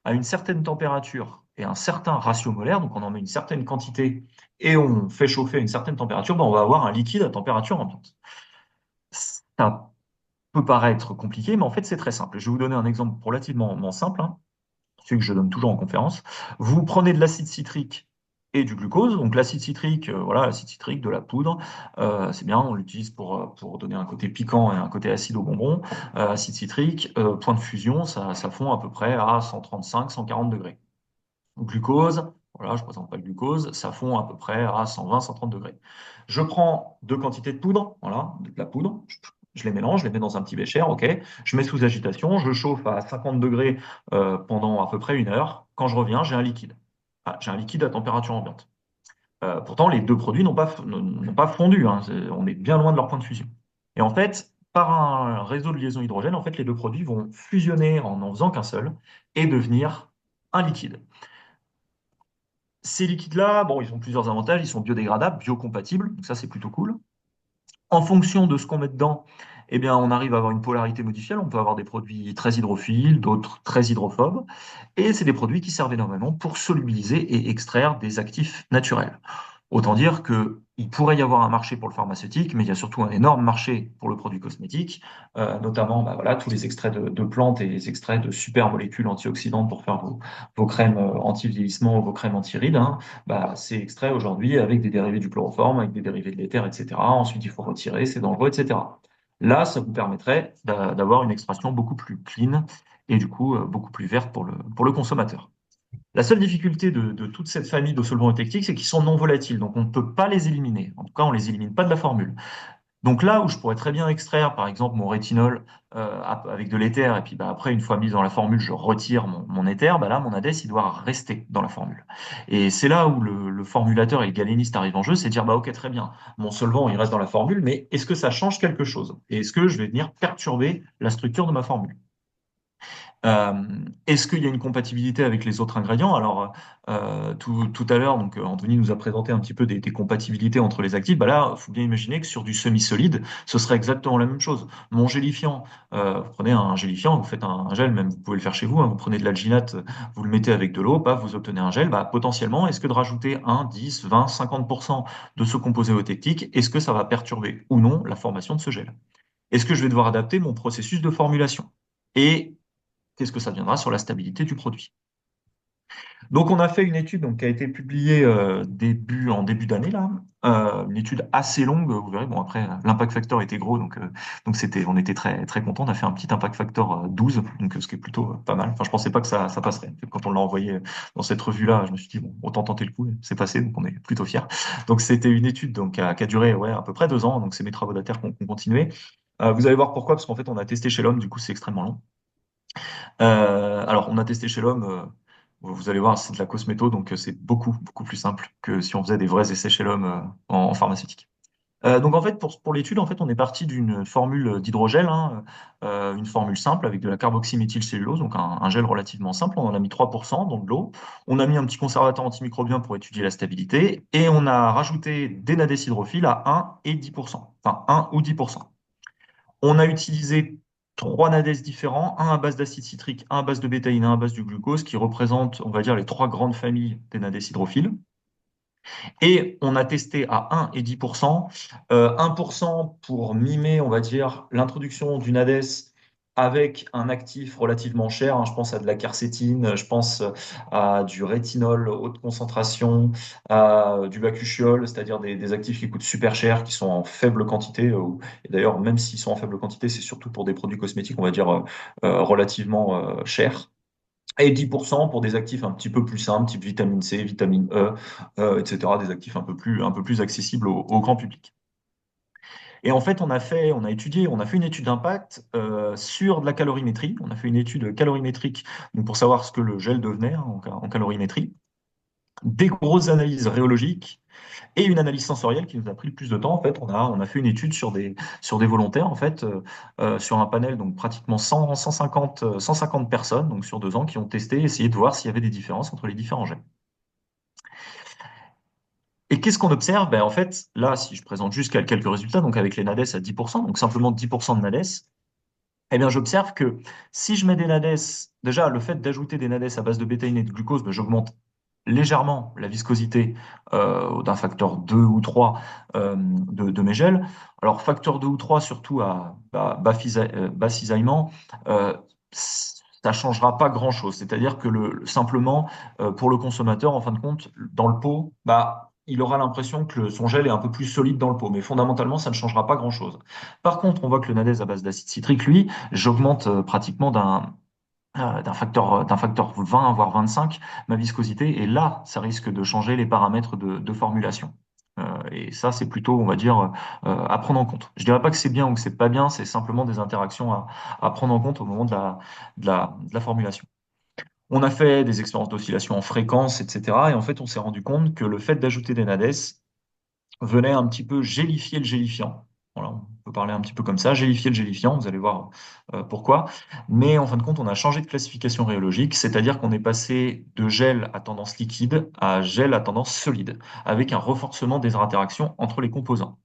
à une certaine température et un certain ratio molaire, donc on en met une certaine quantité et on fait chauffer à une certaine température, ben on va avoir un liquide à température ambiante. Ça peut paraître compliqué, mais en fait c'est très simple. Je vais vous donner un exemple relativement simple, hein, celui que je donne toujours en conférence. Vous prenez de l'acide citrique et du glucose. Donc l'acide citrique, voilà, l'acide citrique, de la poudre, c'est bien, on l'utilise pour donner un côté piquant et un côté acide au bonbon. Acide citrique, point de fusion, ça fond à peu près à 135, 140 degrés. Glucose, voilà, je ne présente pas le glucose, ça fond à peu près à 120, 130 degrés. Je prends deux quantités de poudre, voilà, de la poudre, je les mélange, je les mets dans un petit bécher, ok. Je mets sous agitation, je chauffe à 50 degrés pendant à peu près 1 heure. Quand je reviens, j'ai un liquide. Ah, j'ai un liquide à température ambiante. Pourtant, les deux produits n'ont pas fondu, hein, on est bien loin de leur point de fusion. Et en fait, par un réseau de liaison hydrogène, en fait, les deux produits vont fusionner en n'en faisant qu'un seul et devenir un liquide. Ces liquides-là, bon, ils ont plusieurs avantages. Ils sont biodégradables, biocompatibles, donc ça, c'est plutôt cool. En fonction de ce qu'on met dedans, eh bien, on arrive à avoir une polarité modifiée. On peut avoir des produits très hydrophiles, d'autres très hydrophobes. Et c'est des produits qui servent énormément pour solubiliser et extraire des actifs naturels. Autant dire qu'il pourrait y avoir un marché pour le pharmaceutique, mais il y a surtout un énorme marché pour le produit cosmétique, notamment bah, voilà, tous les extraits de plantes et les extraits de super molécules antioxydantes pour faire vos crèmes anti-vieillissement ou vos crèmes anti-rides. Hein. Bah, c'est extrait aujourd'hui avec des dérivés du chloroforme, avec des dérivés de l'éther, etc. Ensuite, il faut retirer, c'est dangereux, etc. Là, ça vous permettrait d'avoir une extraction beaucoup plus clean et du coup beaucoup plus verte pour le consommateur. La seule difficulté de toute cette famille de solvants eutectiques, c'est qu'ils sont non volatiles, donc on ne peut pas les éliminer. En tout cas, on les élimine pas de la formule. Donc là où je pourrais très bien extraire, par exemple, mon rétinol avec de l'éther, et puis bah, après, une fois mis dans la formule, je retire mon éther, bah là, mon ADES, il doit rester dans la formule. Et c'est là où le formulateur et le galéniste arrivent en jeu, c'est de dire, bah ok, très bien, mon solvant, il reste dans la formule, mais est-ce que ça change quelque chose? Et est-ce que je vais venir perturber la structure de ma formule? Euh, Est-ce qu'il y a une compatibilité avec les autres ingrédients? Alors, tout à l'heure, donc Anthony nous a présenté un petit peu des compatibilités entre les actifs. Bah là, il faut bien imaginer que sur du semi-solide, ce serait exactement la même chose. Mon gélifiant, vous prenez un gélifiant, vous faites un gel, même vous pouvez le faire chez vous, hein, vous prenez de l'alginate, vous le mettez avec de l'eau, paf, vous obtenez un gel. Bah, potentiellement, est-ce que de rajouter 1, 10, 20, 50% de ce composé eutectique, est-ce que ça va perturber ou non la formation de ce gel? Est-ce que je vais devoir adapter mon processus de formulation? Et qu'est-ce que ça viendra sur la stabilité du produit? Donc, on a fait une étude donc, qui a été publiée en début d'année, là, une étude assez longue, vous verrez. Bon, après, l'impact factor était gros, donc on était très contents. On a fait un petit impact factor 12, donc, ce qui est plutôt pas mal. Enfin, je pensais pas que ça passerait. Quand on l'a envoyé dans cette revue-là, je me suis dit, bon, autant tenter le coup, c'est passé, donc on est plutôt fiers. Donc, c'était une étude donc, qui a duré ouais, à peu près 2 ans, donc c'est mes travaux d'ATER qui ont continué. Vous allez voir pourquoi, parce qu'en fait, on a testé chez l'homme, du coup, c'est extrêmement long. Alors, on a testé chez l'homme. Vous allez voir, c'est de la cosméto, donc c'est beaucoup plus simple que si on faisait des vrais essais chez l'homme en pharmaceutique. Donc en fait, pour l'étude, en fait, on est parti d'une formule d'hydrogel, hein, une formule simple avec de la carboxyméthylcellulose, donc un gel relativement simple. On en a mis 3% dans de l'eau. On a mis un petit conservateur antimicrobien pour étudier la stabilité et on a rajouté des nadés hydrophiles à 1 et 10%, enfin 1 ou 10%. On a utilisé trois NADES différents, un à base d'acide citrique, un à base de bétaïne, un à base du glucose, qui représentent, on va dire, les trois grandes familles des NADES hydrophiles. Et on a testé à 1 et 10%, 1% pour mimer, on va dire, l'introduction du NADES avec un actif relativement cher. Hein, je pense à de la quercétine, je pense à du rétinol haute concentration, à du bacuchiol, c'est-à-dire des actifs qui coûtent super cher, qui sont en faible quantité. Et d'ailleurs, même s'ils sont en faible quantité, c'est surtout pour des produits cosmétiques, on va dire, relativement chers et 10% pour des actifs un petit peu plus simples, type vitamine C, vitamine E, etc., des actifs un peu plus accessibles au grand public. Et en fait, on a fait une étude d'impact sur de la calorimétrie. On a fait une étude calorimétrique donc pour savoir ce que le gel devenait hein, en calorimétrie, des grosses analyses rhéologiques et une analyse sensorielle qui nous a pris le plus de temps. En fait, on a fait une étude sur des volontaires, en fait, sur un panel, donc pratiquement 150 personnes, donc sur 2 ans, qui ont testé, essayé de voir s'il y avait des différences entre les différents gènes. Et qu'est-ce qu'on observe? Ben, en fait, là, si je présente juste quelques résultats, donc avec les NADES à 10%, donc simplement 10% de NADES, eh bien, j'observe que si je mets des NADES, déjà, le fait d'ajouter des NADES à base de bétaïne et de glucose, ben, j'augmente légèrement la viscosité d'un facteur 2 ou 3 de mes gels. Alors, facteur 2 ou 3, surtout à bas cisaillement, ça changera pas grand-chose. C'est-à-dire que simplement, pour le consommateur, en fin de compte, dans le pot, bah, il aura l'impression que son gel est un peu plus solide dans le pot. Mais fondamentalement, ça ne changera pas grand-chose. Par contre, on voit que le NADES à base d'acide citrique, lui, j'augmente pratiquement d'un facteur 20 voire 25 ma viscosité, et là ça risque de changer les paramètres de formulation. Et ça, c'est plutôt, on va dire, à prendre en compte. Je dirais pas que c'est bien ou que c'est pas bien, c'est simplement des interactions à prendre en compte au moment de la formulation. On a fait des expériences d'oscillation en fréquence, etc. Et en fait, on s'est rendu compte que le fait d'ajouter des NADES venait un petit peu gélifier le gélifiant. Voilà, on peut parler un petit peu comme ça, gélifier le gélifiant, vous allez voir pourquoi. Mais en fin de compte, on a changé de classification rhéologique, c'est-à-dire qu'on est passé de gel à tendance liquide à gel à tendance solide, avec un renforcement des interactions entre les composants.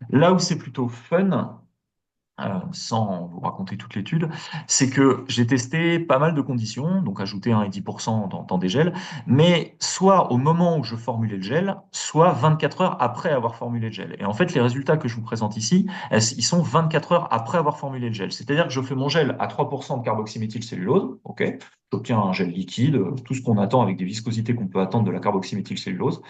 Là où c'est plutôt fun, sans vous raconter toute l'étude, c'est que j'ai testé pas mal de conditions, donc ajouter 1 et 10% dans des gels, mais soit au moment où je formulais le gel, soit 24 heures après avoir formulé le gel. Et en fait, les résultats que je vous présente ici, ils sont 24 heures après avoir formulé le gel. C'est-à-dire que je fais mon gel à 3% de carboxyméthylcellulose, ok? J'obtiens un gel liquide, tout ce qu'on attend avec des viscosités qu'on peut attendre de la carboxyméthylcellulose.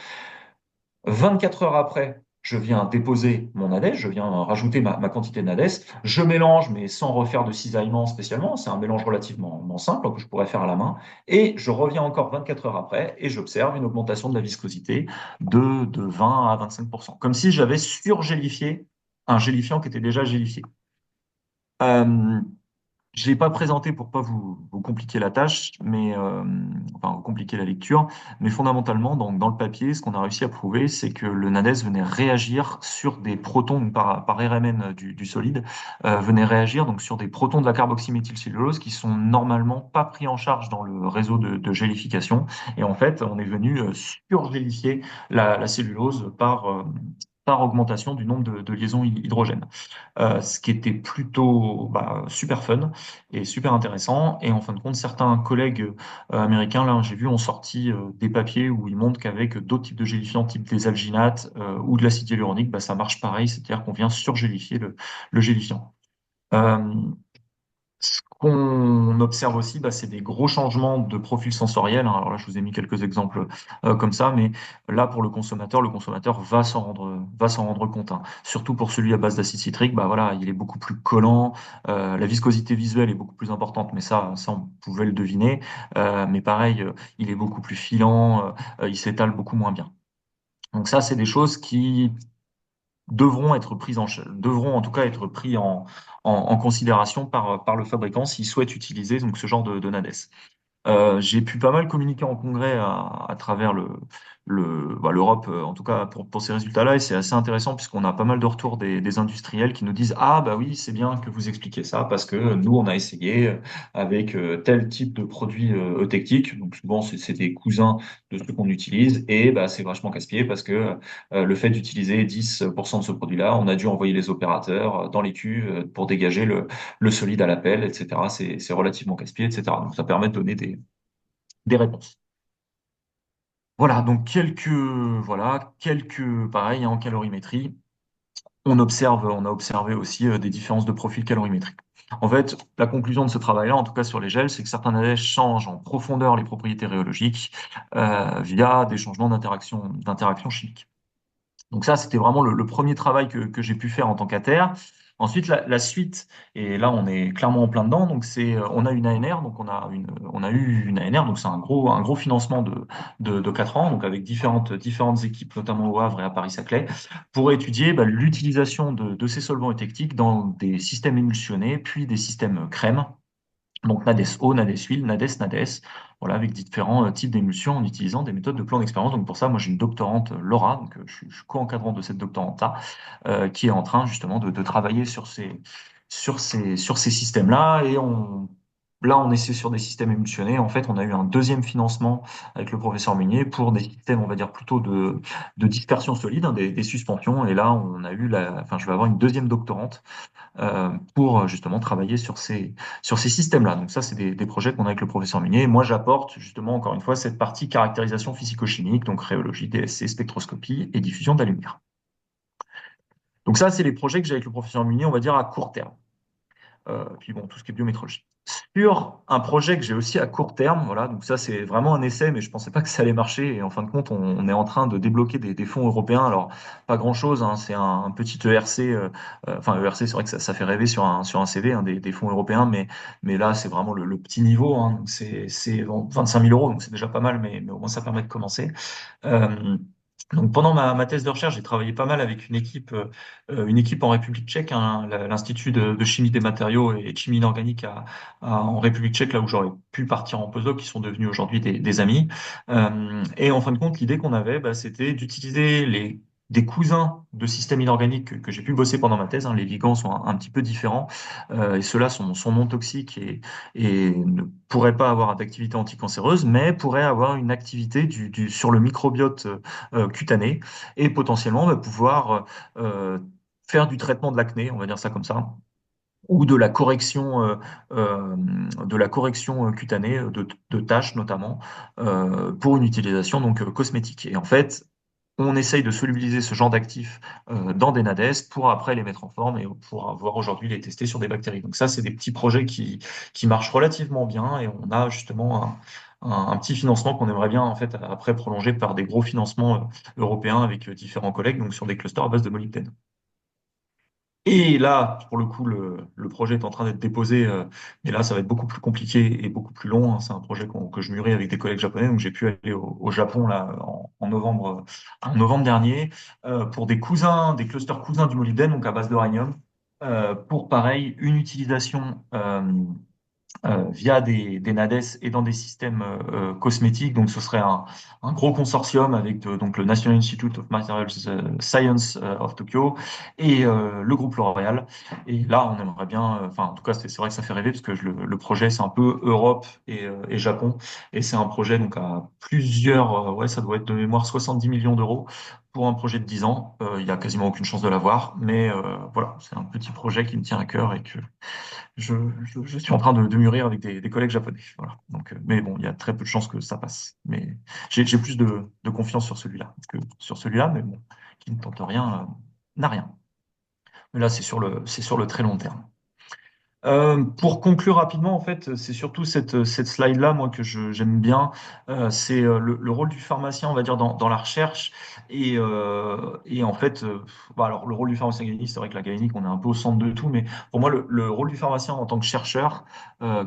24 heures après, je viens déposer mon ADES, je viens rajouter ma quantité de NADES, je mélange, mais sans refaire de cisaillement spécialement, c'est un mélange relativement simple que je pourrais faire à la main, et je reviens encore 24 heures après, et j'observe une augmentation de la viscosité de 20 à 25%, comme si j'avais surgélifié un gélifiant qui était déjà gélifié. Euh, je l'ai pas présenté pour pas vous compliquer la tâche, mais enfin vous compliquer la lecture. Mais fondamentalement, dans le papier, ce qu'on a réussi à prouver, c'est que le NADES venait réagir sur des protons donc par RMN du solide, venait réagir donc sur des protons de la carboxyméthylcellulose qui sont normalement pas pris en charge dans le réseau de gélification. Et en fait, on est venu surgélifier la cellulose par augmentation du nombre de liaisons hydrogènes, ce qui était plutôt super fun et super intéressant. Et en fin de compte, certains collègues américains, là, j'ai vu, ont sorti des papiers où ils montrent qu'avec d'autres types de gélifiants, type des alginates ou de l'acide hyaluronique, ça marche pareil, c'est-à-dire qu'on vient surgélifier le gélifiant. Euh, Ce qu'on observe aussi, c'est des gros changements de profil sensoriel, hein. Alors là, je vous ai mis quelques exemples comme ça, mais là, pour le consommateur va s'en rendre compte, hein. Surtout pour celui à base d'acide citrique, voilà, il est beaucoup plus collant, la viscosité visuelle est beaucoup plus importante, mais ça on pouvait le deviner. Mais pareil, il est beaucoup plus filant, il s'étale beaucoup moins bien. Donc ça, c'est des choses qui devront en tout cas être pris en considération par le fabricant s'il souhaite utiliser donc ce genre de NADES. J'ai pu pas mal communiquer en congrès à travers l'Europe, en tout cas pour ces résultats-là, et c'est assez intéressant puisqu'on a pas mal de retours des industriels qui nous disent: Ah, bah oui, c'est bien que vous expliquiez ça parce que nous, on a essayé avec tel type de produit eutectique. Donc souvent, c'est des cousins de ceux qu'on utilise, et c'est vachement casse-pied parce que le fait d'utiliser 10% de ce produit-là, on a dû envoyer les opérateurs dans les cuves pour dégager le solide à la pelle, etc. C'est relativement casse-pied, etc. Donc ça permet de donner des réponses. Voilà, donc pareil, hein, en calorimétrie, on a observé aussi des différences de profil calorimétrique. En fait, la conclusion de ce travail-là, en tout cas sur les gels, c'est que certains ADH changent en profondeur les propriétés rhéologiques via des changements d'interaction chimique. Donc ça, c'était vraiment le premier travail que j'ai pu faire en tant qu'ATR. Ensuite, la suite, et là, on est clairement en plein dedans. Donc on a une ANR, donc on a eu une ANR, donc c'est un gros financement de 4 ans, donc avec différentes équipes, notamment au Havre et à Paris-Saclay, pour étudier l'utilisation de ces solvants eutectiques dans des systèmes émulsionnés, puis des systèmes crème. Donc NADES eau, NADES huile, NADES, NADES, voilà, avec différents types d'émulsions en utilisant des méthodes de plan d'expérience. Donc pour ça, moi j'ai une doctorante, Laura, donc je suis co-encadrant de cette doctorante-là, qui est en train justement de travailler sur ces systèmes-là. Et là, on essaie sur des systèmes émulsionnés. En fait, on a eu un deuxième financement avec le professeur Munier pour des systèmes, on va dire, plutôt de dispersion solide, hein, des suspensions. Et là, on a eu enfin, je vais avoir une deuxième doctorante pour justement travailler sur ces systèmes-là. Donc ça, c'est des projets qu'on a avec le professeur Munier. Et moi, j'apporte justement, encore une fois, cette partie caractérisation physico-chimique, donc rhéologie, DSC, spectroscopie et diffusion de la lumière. Donc ça, c'est les projets que j'ai avec le professeur Munier, on va dire, à court terme. Puis bon, tout ce qui est biométrologie. Sur un projet que j'ai aussi à court terme, voilà, donc ça c'est vraiment un essai, mais je pensais pas que ça allait marcher. Et en fin de compte, on est en train de débloquer des fonds européens. Alors pas grand-chose, hein, c'est un petit ERC. Enfin ERC, c'est vrai que ça fait rêver sur un CV, hein, des fonds européens, mais là c'est vraiment le petit niveau. Hein, donc c'est bon, 25 000 euros, donc c'est déjà pas mal, mais au moins ça permet de commencer. Euh, donc pendant ma thèse de recherche, j'ai travaillé pas mal avec une équipe en République tchèque, hein, l'Institut de chimie des matériaux et de chimie inorganique en République tchèque, là où j'aurais pu partir en postdoc, qui sont devenus aujourd'hui des amis. Et en fin de compte, l'idée qu'on avait, bah, c'était d'utiliser des cousins de systèmes inorganiques que j'ai pu bosser pendant ma thèse. Hein. Les ligands sont un petit peu différents et ceux-là sont non toxiques et ne pourraient pas avoir d'activité anticancéreuse, mais pourraient avoir une activité sur le microbiote cutané et potentiellement pouvoir faire du traitement de l'acné, on va dire ça comme ça, ou de la correction cutanée de taches notamment pour une utilisation donc cosmétique. Et en fait, on essaye de solubiliser ce genre d'actifs dans des NADES pour après les mettre en forme et pour avoir aujourd'hui les tester sur des bactéries. Donc ça, c'est des petits projets qui marchent relativement bien et on a justement un petit financement qu'on aimerait bien en fait après prolonger par des gros financements européens avec différents collègues donc sur des clusters à base de molybdène. Et là, pour le coup, le projet est en train d'être déposé, mais là, ça va être beaucoup plus compliqué et beaucoup plus long. Hein. C'est un projet que je mûris avec des collègues japonais, donc j'ai pu aller au Japon là en novembre dernier, pour des clusters cousins du molybdène, donc à base d'uranium, pour pareil une utilisation via des NADES et dans des systèmes cosmétiques. Donc, ce serait un gros consortium avec donc le National Institute of Materials Science of Tokyo et le groupe L'Oréal. Et là, on aimerait bien, enfin, en tout cas, c'est vrai que ça fait rêver parce que le projet, c'est un peu Europe et Japon. Et c'est un projet donc à plusieurs, ouais, ça doit être de mémoire 70 millions d'euros pour un projet de 10 ans. Il y a quasiment aucune chance de l'avoir, mais voilà, c'est un petit projet qui me tient à cœur et que je, je suis en train de mûrir avec des collègues japonais. Voilà. Donc, mais bon, il y a très peu de chances que ça passe. Mais j'ai plus de confiance sur celui-là que sur celui-là, mais bon, qui ne tente rien, n'a rien. Mais là, c'est sur le très long terme. Pour conclure rapidement, en fait, c'est surtout cette slide-là, moi, que j'aime bien. C'est le rôle du pharmacien, on va dire, dans la recherche. Et en fait, bah, alors, le rôle du pharmacien galénique, c'est vrai que la galénique, on est un peu au centre de tout, mais pour moi, le rôle du pharmacien en tant que chercheur,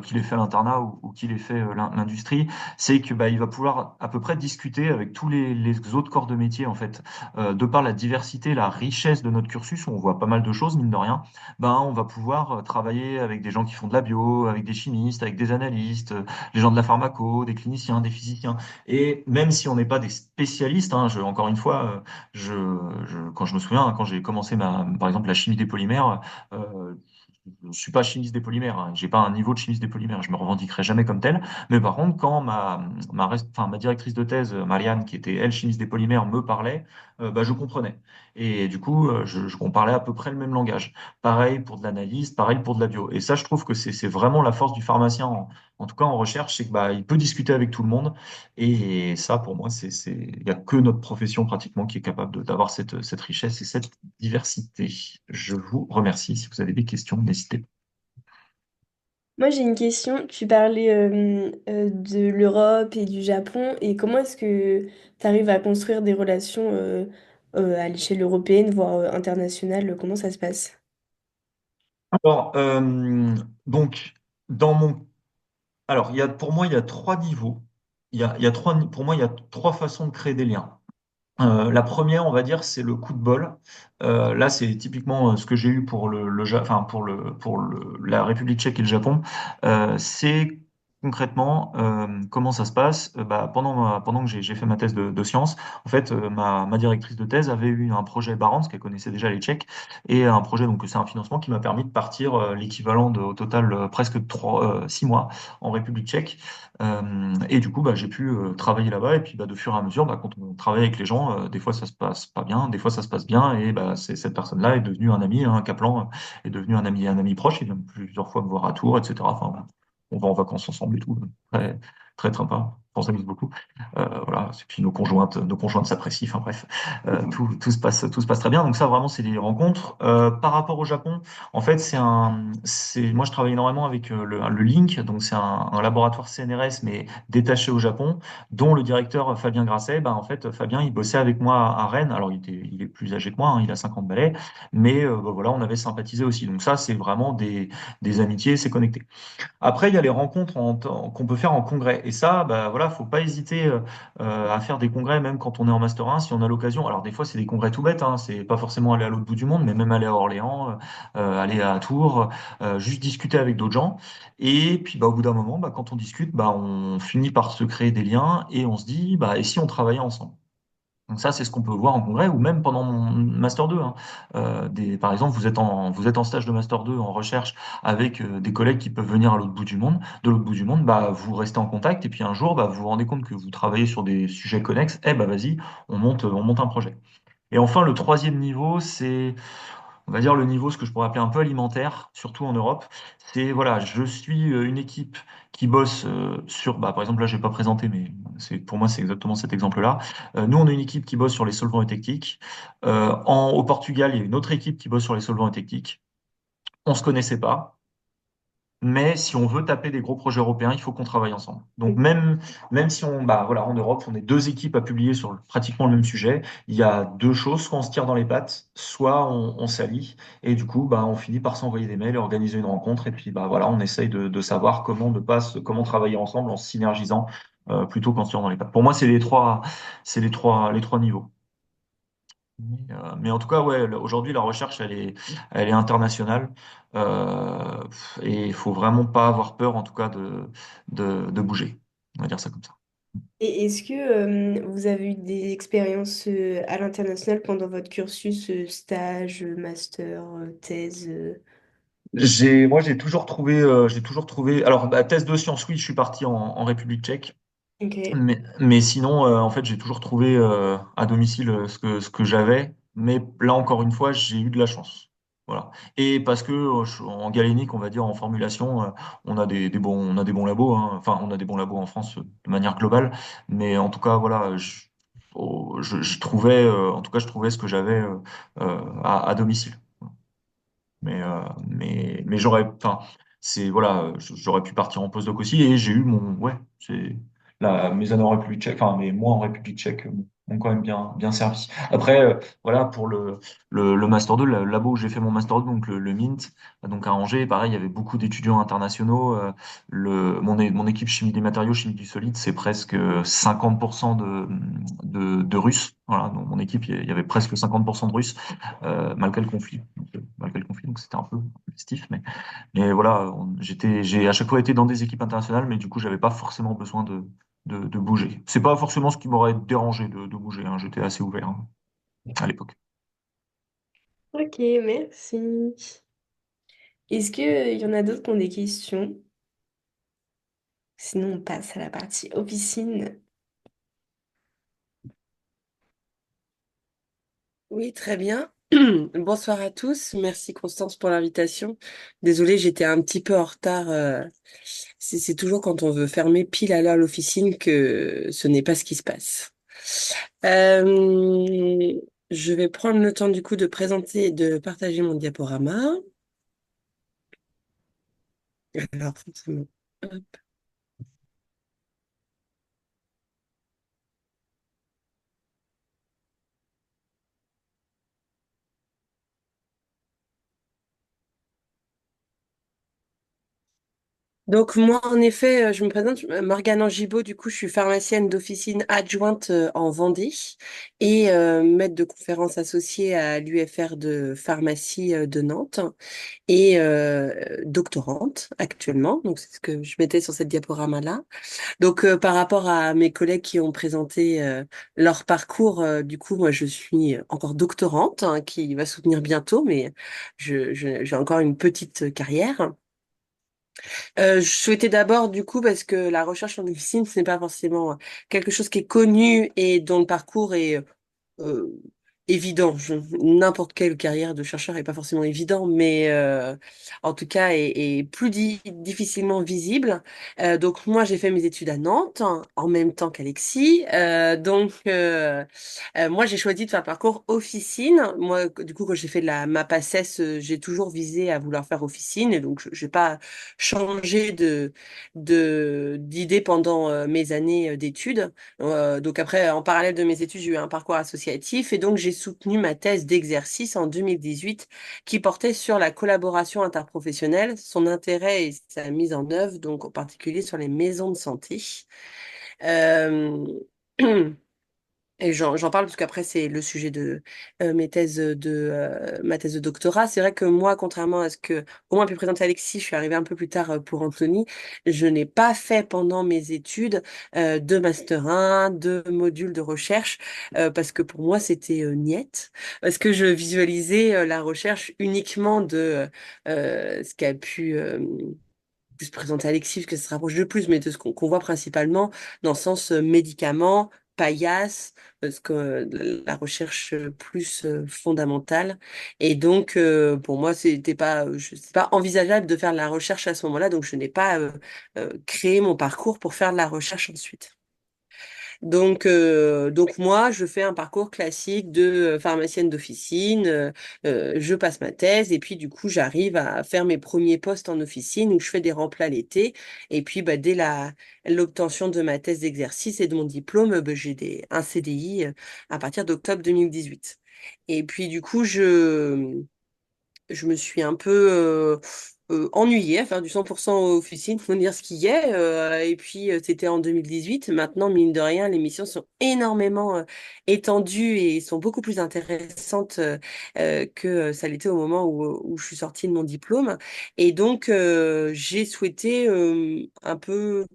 qu'il ait fait à l'internat ou qu'il ait fait l'industrie, c'est que bah, il va pouvoir à peu près discuter avec tous les autres corps de métier, en fait, de par la diversité, la richesse de notre cursus, où on voit pas mal de choses, mine de rien ben, on va pouvoir travailler avec des gens qui font de la bio, avec des chimistes, avec des analystes, les gens de la pharmaco, des cliniciens, des physiciens. Et même si on n'est pas des spécialistes, hein, encore une fois, quand je me souviens, hein, quand j'ai commencé par exemple la chimie des polymères, je suis pas chimiste des polymères, hein, j'ai pas un niveau de chimiste des polymères, je me revendiquerai jamais comme tel. Mais par contre, quand ma directrice de thèse, Marianne, qui était elle chimiste des polymères, me parlait, bah, je comprenais. Et du coup, on parlait à peu près le même langage. Pareil pour de l'analyse, pareil pour de la bio. Et ça, je trouve que c'est vraiment la force du pharmacien, en tout cas en recherche, c'est que bah, il peut discuter avec tout le monde. Et ça, pour moi, il y a que notre profession pratiquement qui est capable d'avoir cette richesse et cette diversité. Je vous remercie. Si vous avez des questions, n'hésitez pas. Moi, j'ai une question. Tu parlais de l'Europe et du Japon, et comment est-ce que tu arrives à construire des relations à l'échelle européenne, voire internationale? Comment ça se passe? Alors, donc, dans mon, alors, pour moi, il y a trois niveaux. Pour moi, il y a trois façons de créer des liens. La première, on va dire, c'est le coup de bol. Là, c'est typiquement ce que j'ai eu pour enfin, pour la République tchèque et le Japon. C'est concrètement, comment ça se passe? Bah, pendant que j'ai fait ma thèse de sciences, en fait, ma directrice de thèse avait eu un projet Barents, qu'elle connaissait déjà les Tchèques, et un projet, donc c'est un financement qui m'a permis de partir l'équivalent de, au total, presque 6 mois en République tchèque. Et du coup, bah, j'ai pu travailler là-bas, et puis bah, de fur et à mesure, bah, quand on travaille avec les gens, des fois ça se passe pas bien, des fois ça se passe bien, et bah, cette personne-là est devenue un ami, hein, Kaplan est devenu un ami proche, il vient plusieurs fois me voir à Tours, etc. Enfin, on va en vacances ensemble et tout. Très, très sympa. On s'amuse beaucoup. Voilà. Et puis nos conjointes s'apprécient. Enfin bref, tout se passe très bien. Donc ça, vraiment, c'est des rencontres. Par rapport au Japon, en fait, moi, je travaille énormément avec le Link. Donc c'est un laboratoire CNRS, mais détaché au Japon, dont le directeur Fabien Grasset. Bah, en fait, Fabien, il bossait avec moi à Rennes. Alors, il est plus âgé que moi, hein, il a 50 balais, mais bah, voilà, on avait sympathisé aussi. Donc ça, c'est vraiment des amitiés, c'est connecté. Après, il y a les rencontres qu'on peut faire en congrès. Et ça, bah, voilà, faut pas hésiter à faire des congrès, même quand on est en Master 1, si on a l'occasion. Alors, des fois, c'est des congrès tout bêtes, hein, c'est pas forcément aller à l'autre bout du monde, mais même aller à Orléans, aller à Tours, juste discuter avec d'autres gens. Et puis, bah, au bout d'un moment, bah, quand on discute, bah, on finit par se créer des liens et on se dit, bah, et si on travaillait ensemble? Donc ça, c'est ce qu'on peut voir en congrès ou même pendant mon master 2, hein. Par exemple, vous êtes en stage de master 2 en recherche avec des collègues qui peuvent venir à l'autre bout du monde, de l'autre bout du monde, bah, vous restez en contact et puis un jour, bah, vous vous rendez compte que vous travaillez sur des sujets connexes, eh bah, vas-y, on monte un projet. Et enfin, le troisième niveau, c'est on va dire le niveau, ce que je pourrais appeler un peu alimentaire, surtout en Europe. C'est, voilà, je suis une équipe qui bosse sur, bah, par exemple, là, je vais pas présenter, mais pour moi, c'est exactement cet exemple-là. Nous, on a une équipe qui bosse sur les solvants et techniques. Au Portugal, il y a une autre équipe qui bosse sur les solvants et techniques. On se connaissait pas. Mais si on veut taper des gros projets européens, il faut qu'on travaille ensemble. Donc même si bah voilà, en Europe, on est deux équipes à publier sur pratiquement le même sujet, il y a deux choses, soit on se tire dans les pattes, soit on s'allie, et du coup, bah on finit par s'envoyer des mails, organiser une rencontre, et puis bah voilà, on essaye de savoir comment travailler ensemble en se synergisant plutôt qu'en se tirant dans les pattes. Pour moi, c'est les trois niveaux. Mais en tout cas, ouais, aujourd'hui, la recherche, elle est internationale. Et il faut vraiment pas avoir peur, en tout cas, de bouger. On va dire ça comme ça. Et est-ce que vous avez eu des expériences à l'international pendant votre cursus, stage, master, thèse Moi, j'ai toujours trouvé. Alors, bah, thèse de sciences, oui, je suis parti en République tchèque. Ok. Mais sinon, en fait, j'ai toujours trouvé à domicile ce que j'avais. Mais là, encore une fois, j'ai eu de la chance. Voilà. Et parce que en galénique, on va dire en formulation, on a des bons labos, hein. Enfin, on a des bons labos en France de manière globale. Mais en tout cas, voilà, je trouvais, en tout cas, je trouvais ce que j'avais à domicile. Mais enfin, voilà, j'aurais pu partir en postdoc aussi et j'ai eu ouais, mes années en République tchèque, enfin, mes mois en République tchèque m'ont quand même bien servi. Après, voilà, pour le Master 2, le labo où j'ai fait mon Master 2, donc le MINT, donc à Angers, pareil, il y avait beaucoup d'étudiants internationaux. Mon équipe chimie des matériaux, chimie du solide, c'est presque 50% de Russes. Voilà, dans mon équipe, il y avait presque 50% de Russes malgré le conflit. Malgré le conflit, donc c'était un peu festif, mais voilà, j'ai à chaque fois été dans des équipes internationales, mais du coup, j'avais pas forcément besoin de bouger. C'est pas forcément ce qui m'aurait dérangé de bouger, hein. J'étais assez ouvert hein, à l'époque. Ok, merci. Est-ce qu'il y en a d'autres qui ont des questions? Sinon, on passe à la partie officine. Oui, très bien. Bonsoir à tous. Merci Constance pour l'invitation. Désolée, j'étais un petit peu en retard. C'est toujours quand on veut fermer pile à l'heure l'officine que ce n'est pas ce qui se passe. Euh, je vais prendre le temps du coup de présenter, de partager mon diaporama. Alors, forcément. Hop. Donc moi, en effet, je me présente, Morgane Angibaud, du coup, je suis pharmacienne d'officine adjointe en Vendée et maître de conférence associée à l'UFR de pharmacie de Nantes et doctorante actuellement. Donc c'est ce que je mettais sur cette diaporama-là. Donc par rapport à mes collègues qui ont présenté leur parcours, du coup, moi, je suis encore doctorante hein, qui va soutenir bientôt, mais j'ai encore une petite carrière. Je souhaitais d'abord, du coup, parce que la recherche en officine, ce n'est pas forcément quelque chose qui est connu et dont le parcours est euh, évident. N'importe quelle carrière de chercheur n'est pas forcément évident, mais en tout cas est plus difficilement visible. Donc moi, j'ai fait mes études à Nantes en même temps qu'Alexis. Moi, j'ai choisi de faire le parcours officine. Moi, du coup, quand j'ai fait ma PACES, j'ai toujours visé à vouloir faire officine, et donc je n'ai pas changé d'idée pendant mes années d'études. Donc après, en parallèle de mes études, j'ai eu un parcours associatif et donc j'ai soutenu ma thèse d'exercice en 2018 qui portait sur la collaboration interprofessionnelle, son intérêt et sa mise en œuvre, donc en particulier sur les maisons de santé. Euh, Et j'en parle parce qu'après, c'est le sujet de ma thèse de doctorat. C'est vrai que moi, contrairement à ce que au moins a pu présenter Alexis, je suis arrivée un peu plus tard pour Anthony. Je n'ai pas fait pendant mes études de master 1, de module de recherche, parce que pour moi, c'était niette. Parce que je visualisais la recherche uniquement de ce qu'a pu plus présenter Alexis, parce que ça se rapproche de plus, mais de ce qu'on voit principalement dans le sens médicaments, paillasse, parce que la recherche plus fondamentale. Et donc, pour moi, c'est pas envisageable de faire de la recherche à ce moment-là, donc je n'ai pas créé mon parcours pour faire de la recherche ensuite. Donc moi, je fais un parcours classique de pharmacienne d'officine. Je passe ma thèse et puis du coup, j'arrive à faire mes premiers postes en officine où je fais des remplats l'été. Et puis, bah, dès l'obtention de ma thèse d'exercice et de mon diplôme, bah, un CDI à partir d'octobre 2018. Et puis du coup, je me suis un peu ennuyée à faire du 100% officine, faut dire ce qu'il y est. Et puis, c'était en 2018. Maintenant, mine de rien, les missions sont énormément étendues et sont beaucoup plus intéressantes que ça l'était au moment où je suis sortie de mon diplôme. Et donc, j'ai souhaité un peu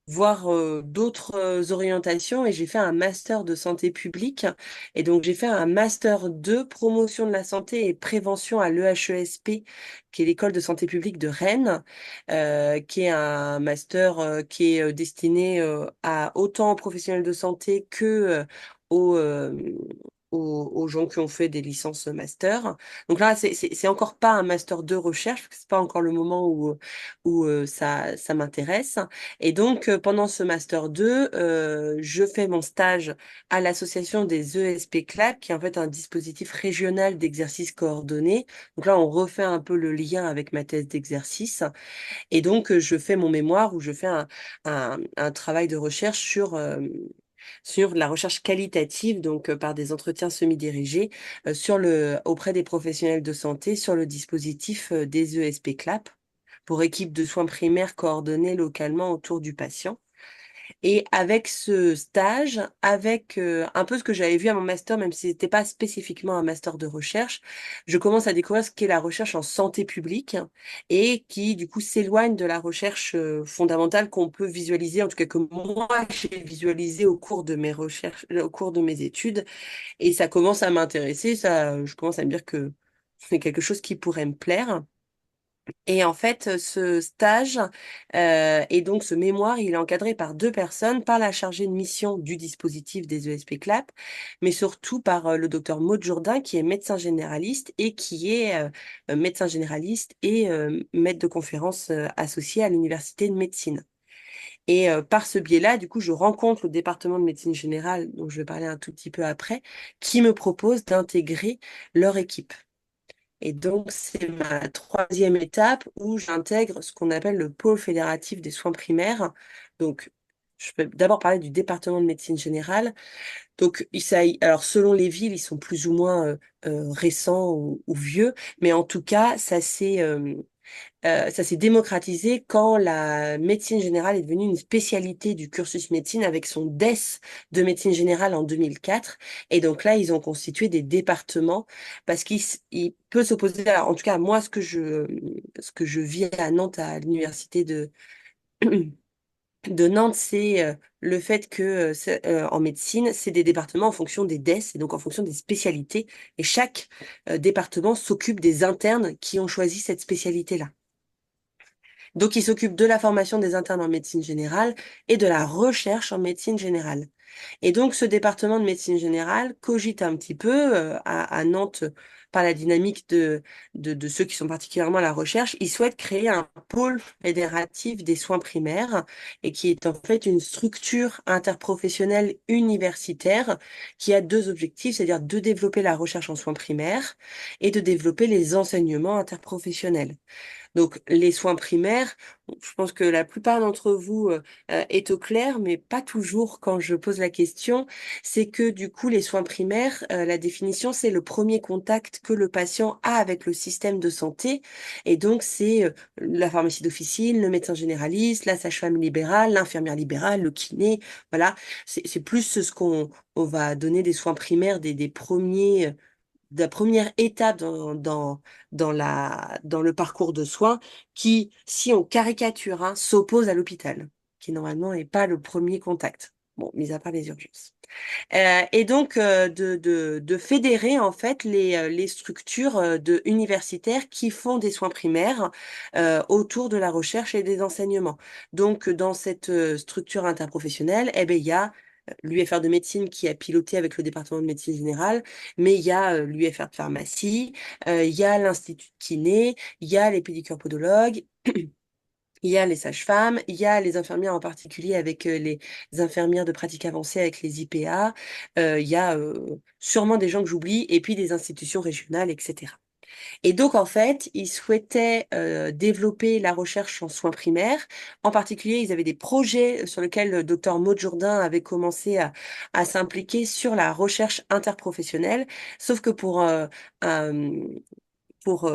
voir d'autres orientations et j'ai fait un master de santé publique et donc j'ai fait un master de promotion de la santé et prévention à l'EHESP qui est l'école de santé publique de Rennes qui est un master qui est destiné à autant aux professionnels de santé que aux, euh, aux gens qui ont fait des licences master. Donc là, c'est encore pas un master de recherche, parce que c'est pas encore le moment où ça m'intéresse. Et donc, pendant ce Master 2, je fais mon stage à l'association des ESP CLAP, qui est en fait un dispositif régional d'exercice coordonné. Donc là, on refait un peu le lien avec ma thèse d'exercice. Et donc, je fais mon mémoire où je fais un travail de recherche sur la recherche qualitative, donc par des entretiens semi-dirigés, auprès des professionnels de santé sur le dispositif des ESP CLAP pour équipe de soins primaires coordonnés localement autour du patient. Et avec ce stage, avec un peu ce que j'avais vu à mon master, même si c'était pas spécifiquement un master de recherche, je commence à découvrir ce qu'est la recherche en santé publique et qui, du coup, s'éloigne de la recherche fondamentale qu'on peut visualiser, en tout cas que moi, j'ai visualisé au cours de mes recherches, au cours de mes études. Et ça commence à m'intéresser, je commence à me dire que c'est quelque chose qui pourrait me plaire. Et en fait, ce stage et donc ce mémoire, il est encadré par deux personnes, par la chargée de mission du dispositif des ESP CLAP, mais surtout par le docteur Maud Jourdain, qui est médecin généraliste et qui est médecin généraliste et maître de conférence associé à l'université de médecine. Et par ce biais-là, du coup, je rencontre le département de médecine générale, dont je vais parler un tout petit peu après, qui me propose d'intégrer leur équipe. Et donc, c'est ma troisième étape où j'intègre ce qu'on appelle le pôle fédératif des soins primaires. Donc, je peux d'abord parler du département de médecine générale. Donc, alors, selon les villes, ils sont plus ou moins récents ou vieux, mais en tout cas, Ça s'est démocratisé quand la médecine générale est devenue une spécialité du cursus médecine avec son DES de médecine générale en 2004. Et donc là, ils ont constitué des départements parce il peut s'opposer en tout cas, moi, ce que je vis à Nantes, à l'université de Nantes, c'est le fait que en médecine, c'est des départements en fonction des DES et donc en fonction des spécialités. Et chaque département s'occupe des internes qui ont choisi cette spécialité-là. Donc, il s'occupe de la formation des internes en médecine générale et de la recherche en médecine générale. Et donc, ce département de médecine générale cogite un petit peu à Nantes par la dynamique de ceux qui sont particulièrement à la recherche. Il souhaite créer un pôle fédératif des soins primaires et qui est en fait une structure interprofessionnelle universitaire qui a deux objectifs, c'est-à-dire de développer la recherche en soins primaires et de développer les enseignements interprofessionnels. Donc, les soins primaires, je pense que la plupart d'entre vous est au clair, mais pas toujours quand je pose la question. C'est que du coup, les soins primaires, la définition, c'est le premier contact que le patient a avec le système de santé. Et donc, c'est la pharmacie d'officine, le médecin généraliste, la sage-femme libérale, l'infirmière libérale, le kiné. Voilà, c'est plus ce qu'on on va donner des soins primaires, des premiers de la première étape dans le parcours de soins qui, si on caricature, hein, s'oppose à l'hôpital, qui normalement n'est pas le premier contact. Bon, mis à part les urgences. Et donc de fédérer en fait les structures universitaires qui font des soins primaires autour de la recherche et des enseignements. Donc dans cette structure interprofessionnelle, eh ben, il y a l'UFR de médecine qui a piloté avec le département de médecine générale, mais il y a l'UFR de pharmacie, il y a l'Institut de kiné, il y a les pédicures-podologues, il y a les sages-femmes, il y a les infirmières en particulier avec les infirmières de pratique avancée avec les IPA, il y a sûrement des gens que j'oublie, et puis des institutions régionales, etc. Et donc, en fait, ils souhaitaient développer la recherche en soins primaires. En particulier, ils avaient des projets sur lesquels le docteur Maud Jourdain avait commencé à s'impliquer sur la recherche interprofessionnelle. Sauf que un- pour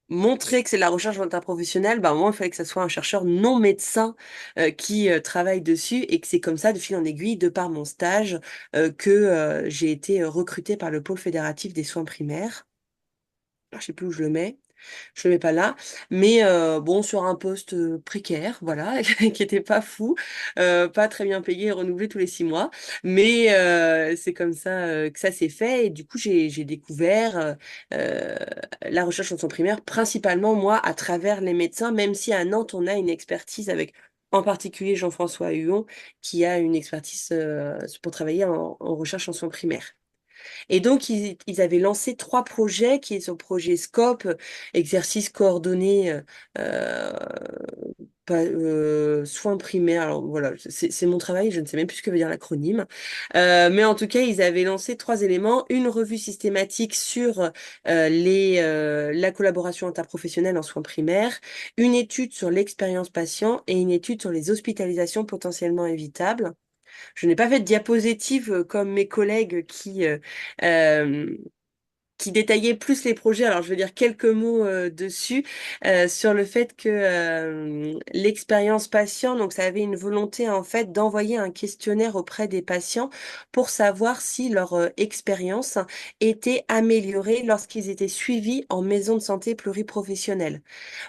montrer que c'est de la recherche interprofessionnelle, bah, moi, il fallait que ce soit un chercheur non médecin qui travaille dessus et que c'est comme ça, de fil en aiguille, de par mon stage, que j'ai été recrutée par le pôle fédératif des soins primaires. Alors, je sais plus où je le mets. Je le mets pas là, mais bon, sur un poste précaire, voilà, qui était pas fou, pas très bien payé et renouvelé tous les 6 mois, mais c'est comme ça que ça s'est fait, et du coup j'ai découvert euh, la recherche en son primaire, principalement moi à travers les médecins, même si à Nantes on a une expertise avec en particulier Jean-François Huon, qui a une expertise pour travailler en recherche en soins primaires. Et donc, ils avaient lancé 3 projets qui sont projet SCOPE, exercice coordonné, euh, soins primaires. Alors voilà, c'est mon travail, je ne sais même plus ce que veut dire l'acronyme. Mais en tout cas, ils avaient lancé 3 éléments. Une revue systématique sur la collaboration interprofessionnelle en soins primaires, une étude sur l'expérience patient et une étude sur les hospitalisations potentiellement évitables. Je n'ai pas fait de diapositive comme mes collègues euh, qui détaillaient plus les projets. Alors, je vais dire quelques mots dessus sur le fait que l'expérience patient, donc ça avait une volonté en fait d'envoyer un questionnaire auprès des patients pour savoir si leur expérience était améliorée lorsqu'ils étaient suivis en maison de santé pluriprofessionnelle.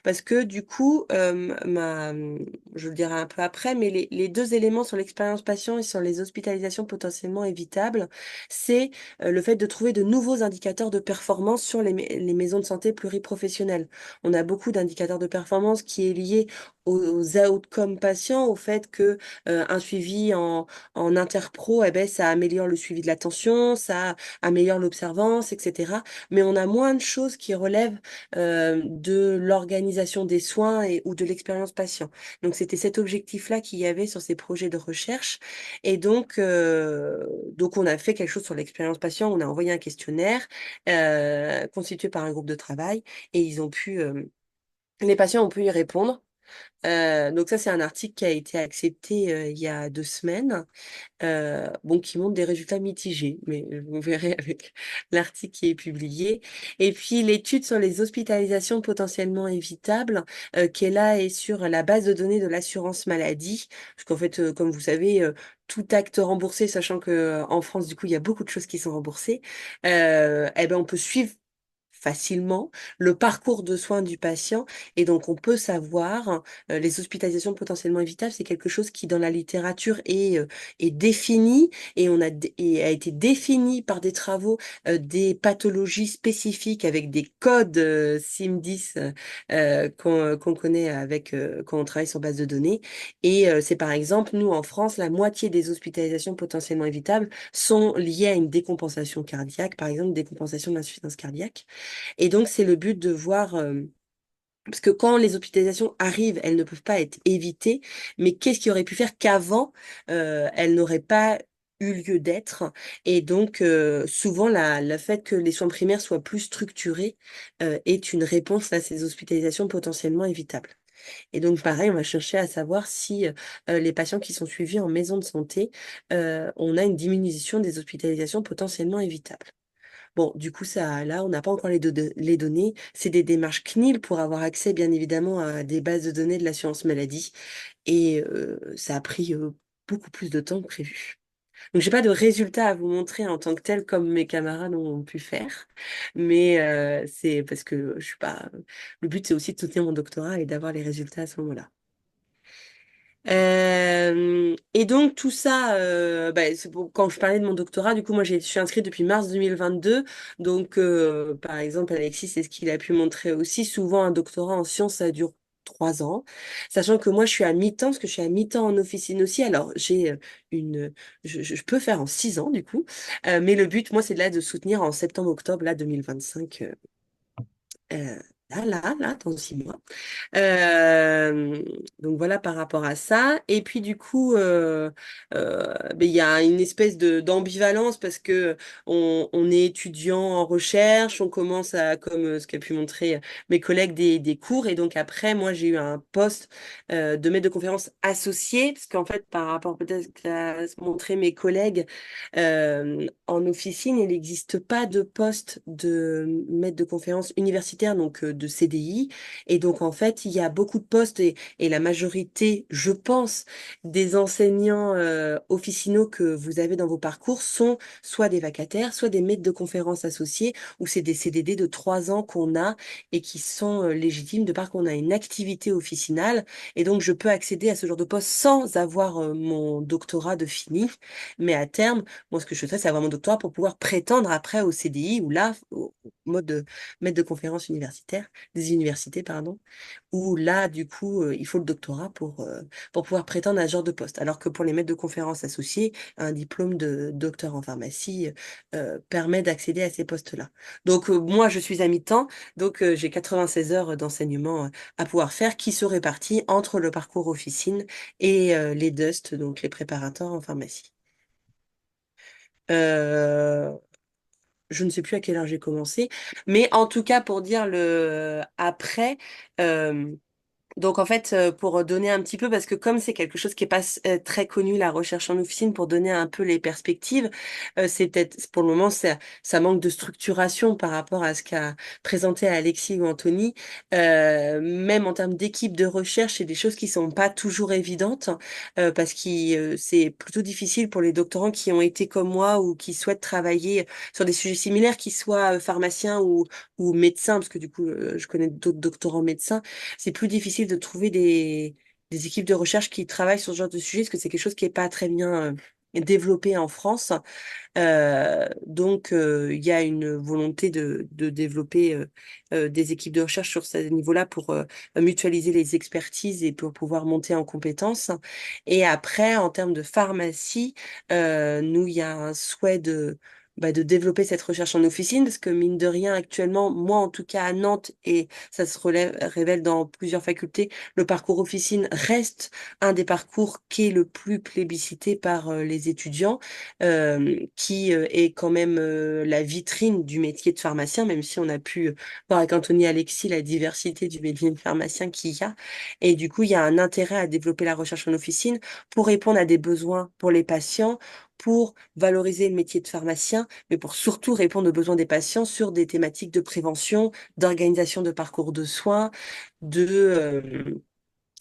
Parce que du coup, je le dirai un peu après, mais les 2 éléments sur l'expérience patient et sur les hospitalisations potentiellement évitables, c'est le fait de trouver de nouveaux indicateurs de performance sur les maisons de santé pluriprofessionnelles. On a beaucoup d'indicateurs de performance qui est lié aux outcomes patients, au fait que un suivi en interpro, eh ben, ça améliore le suivi de l'attention, ça améliore l'observance, etc. Mais on a moins de choses qui relèvent de l'organisation des soins ou de l'expérience patient. Donc c'était cet objectif-là qu'il y avait sur ces projets de recherche. Et donc on a fait quelque chose sur l'expérience patient. On a envoyé un questionnaire constitué par un groupe de travail et les patients ont pu y répondre. Donc ça, c'est un article qui a été accepté il y a 2 semaines. Bon, qui montre des résultats mitigés, mais vous verrez avec l'article qui est publié. Et puis l'étude sur les hospitalisations potentiellement évitables, qui est là et sur la base de données de l'assurance maladie, parce qu'en fait, comme vous savez, tout acte remboursé, sachant que en France, du coup, il y a beaucoup de choses qui sont remboursées, eh ben, on peut suivre facilement le parcours de soins du patient et donc on peut savoir les hospitalisations potentiellement évitables, c'est quelque chose qui dans la littérature est défini et et a été défini par des travaux des pathologies spécifiques avec des codes SIM10 qu'on connaît avec quand on travaille sur base de données et c'est par exemple nous en France la moitié des hospitalisations potentiellement évitables sont liées à une décompensation cardiaque, par exemple une décompensation de l'insuffisance cardiaque. Et donc, c'est le but de voir, parce que quand les hospitalisations arrivent, elles ne peuvent pas être évitées, mais qu'est-ce qui aurait pu faire qu'avant, elles n'auraient pas eu lieu d'être. Et donc, souvent, le fait que les soins primaires soient plus structurés, est une réponse à ces hospitalisations potentiellement évitables. Et donc, pareil, on va chercher à savoir si les patients qui sont suivis en maison de santé, on a une diminution des hospitalisations potentiellement évitables. Bon, du coup, ça, là, on n'a pas encore les données. C'est des démarches CNIL pour avoir accès, bien évidemment, à des bases de données de l'assurance maladie. Et ça a pris beaucoup plus de temps que prévu. Donc, j'ai pas de résultats à vous montrer en tant que tel comme mes camarades ont pu faire. Mais c'est parce que je suis pas. Le but, c'est aussi de soutenir mon doctorat et d'avoir les résultats à ce moment-là. Et donc tout ça, quand je parlais de mon doctorat, du coup moi je suis inscrite depuis mars 2022. Donc par exemple Alexis, c'est ce qu'il a pu montrer aussi. Souvent un doctorat en sciences ça dure 3 ans, sachant que moi je suis à mi-temps parce que je suis à mi-temps en officine aussi. Alors j'ai une, je peux faire en 6 ans du coup, mais le but moi c'est de là de soutenir en septembre-octobre là 2025. Euh, dans 6 mois. Euh, donc voilà par rapport à ça. Et puis du coup, il y a une espèce de d'ambivalence parce que on est étudiant en recherche, on commence à, comme ce qu'a pu montrer mes collègues, des cours. Et donc après, moi j'ai eu un poste de maître de conférence associé, parce qu'en fait, par rapport peut-être à ce qu'ont montré mes collègues, en officine, il n'existe pas de poste de maître de conférence universitaire, donc de CDI. Et donc, en fait, il y a beaucoup de postes et la majorité, je pense, des enseignants officinaux que vous avez dans vos parcours sont soit des vacataires, soit des maîtres de conférences associés, ou c'est des CDD de 3 ans qu'on a et qui sont légitimes de par qu'on a une activité officinale. Et donc, je peux accéder à ce genre de poste sans avoir mon doctorat de fini. Mais à terme, moi, ce que je souhaiterais, c'est avoir mon doctorat pour pouvoir prétendre après au CDI ou là, au mode de maître de conférences universitaire, des universités, pardon, où là, du coup, il faut le doctorat pour pouvoir prétendre à ce genre de poste. Alors que pour les maîtres de conférences associés, un diplôme de docteur en pharmacie permet d'accéder à ces postes-là. Donc, moi, je suis à mi-temps, donc j'ai 96 heures d'enseignement à pouvoir faire qui se répartit entre le parcours officine et les DUST, donc les préparateurs en pharmacie. Euh, je ne sais plus à quelle heure j'ai commencé, mais en tout cas pour dire le après, euh, donc en fait, pour donner un petit peu, parce que comme c'est quelque chose qui est pas très connu, la recherche en officine, pour donner un peu les perspectives, c'est peut-être pour le moment ça manque de structuration par rapport à ce qu'a présenté Alexis ou Anthony. Même en termes d'équipe de recherche, c'est des choses qui sont pas toujours évidentes parce que c'est plutôt difficile pour les doctorants qui ont été comme moi ou qui souhaitent travailler sur des sujets similaires, qu'ils soient pharmaciens ou médecins, parce que du coup je connais d'autres doctorants médecins c'est plus difficile de trouver des équipes de recherche qui travaillent sur ce genre de sujet, parce que c'est quelque chose qui n'est pas très bien développé en France. Donc, il y a une volonté de développer des équipes de recherche sur ce niveau-là pour mutualiser les expertises et pour pouvoir monter en compétences. Et après, en termes de pharmacie, nous, il y a un souhait de développer cette recherche en officine, parce que mine de rien, actuellement, moi en tout cas à Nantes, et ça se révèle dans plusieurs facultés, le parcours officine reste un des parcours qui est le plus plébiscité par les étudiants, qui est quand même la vitrine du métier de pharmacien, même si on a pu voir avec Anthony Alexis la diversité du métier de pharmacien qu'il y a. Et du coup, il y a un intérêt à développer la recherche en officine pour répondre à des besoins pour les patients, pour valoriser le métier de pharmacien, mais pour surtout répondre aux besoins des patients sur des thématiques de prévention, d'organisation de parcours de soins, de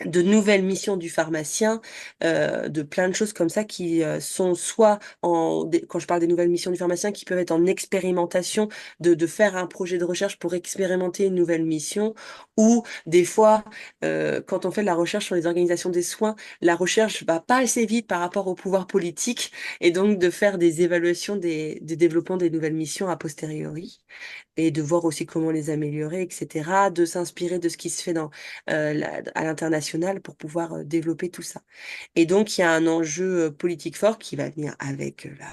nouvelles missions du pharmacien, de plein de choses comme ça qui sont soit quand je parle des nouvelles missions du pharmacien, qui peuvent être en expérimentation, de faire un projet de recherche pour expérimenter une nouvelle mission, ou des fois, quand on fait de la recherche sur les organisations des soins, la recherche va pas assez vite par rapport au pouvoir politique, et donc de faire des évaluations des développements des nouvelles missions a posteriori et de voir aussi comment les améliorer, etc., de s'inspirer de ce qui se fait à l'international pour pouvoir développer tout ça. Et donc, il y a un enjeu politique fort qui va venir avec la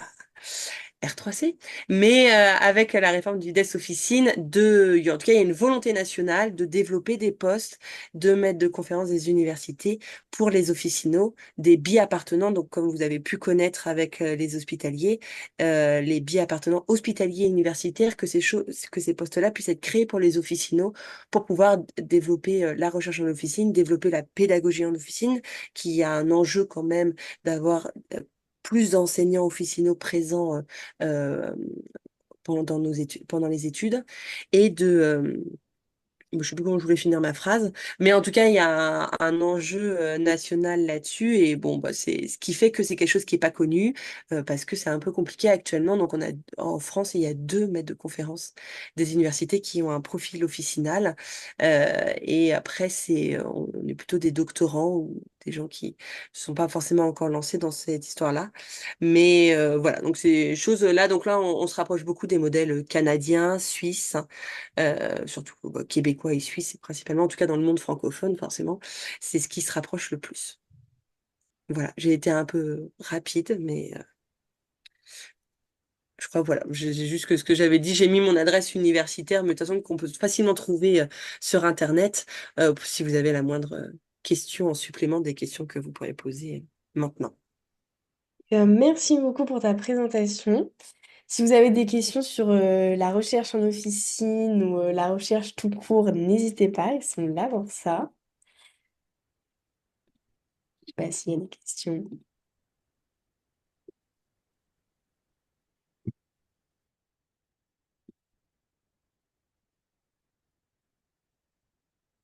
R3C, mais avec la réforme du DES Officine, en tout cas, il y a une volonté nationale de développer des postes de maîtres de conférences des universités pour les officinaux, des bi-appartenants, donc comme vous avez pu connaître avec les hospitaliers, les bi-appartenants hospitaliers et universitaires, que ces postes-là puissent être créés pour les officinaux pour pouvoir développer la recherche en officine, développer la pédagogie en officine, qui a un enjeu quand même d'avoir plus d'enseignants officinaux présents euh, pendant nos études, pendant les études, et je sais plus comment je voulais finir ma phrase, mais en tout cas, il y a un enjeu national là-dessus, et bon, bah, c'est ce qui fait que c'est quelque chose qui est pas connu, parce que c'est un peu compliqué actuellement. Donc, en France, il y a deux maîtres de conférences des universités qui ont un profil officinal, et après, on est plutôt des doctorants ou des gens qui ne sont pas forcément encore lancés dans cette histoire-là. Mais voilà, donc ces choses-là, donc là, on se rapproche beaucoup des modèles canadiens, suisses, surtout bah, québécois et suisses, principalement, en tout cas dans le monde francophone, forcément, c'est ce qui se rapproche le plus. Voilà, j'ai été un peu rapide, mais je crois, voilà, j'ai juste que ce que j'avais dit, j'ai mis mon adresse universitaire, mais de toute façon, qu'on peut facilement trouver sur Internet, si vous avez la moindre question en supplément des questions que vous pourrez poser maintenant. Merci beaucoup pour ta présentation. Si vous avez des questions sur la recherche en officine ou la recherche tout court, n'hésitez pas, ils sont là pour ça. Je sais pas s'il y a des questions.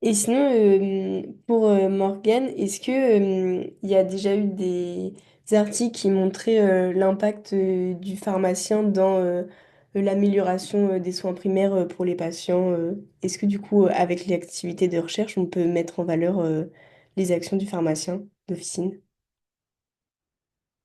Et sinon, pour Morgane, est-ce que, il y a déjà eu des articles qui montraient l'impact du pharmacien dans l'amélioration des soins primaires pour les patients? Est-ce que du coup, avec les activités de recherche, on peut mettre en valeur les actions du pharmacien d'officine?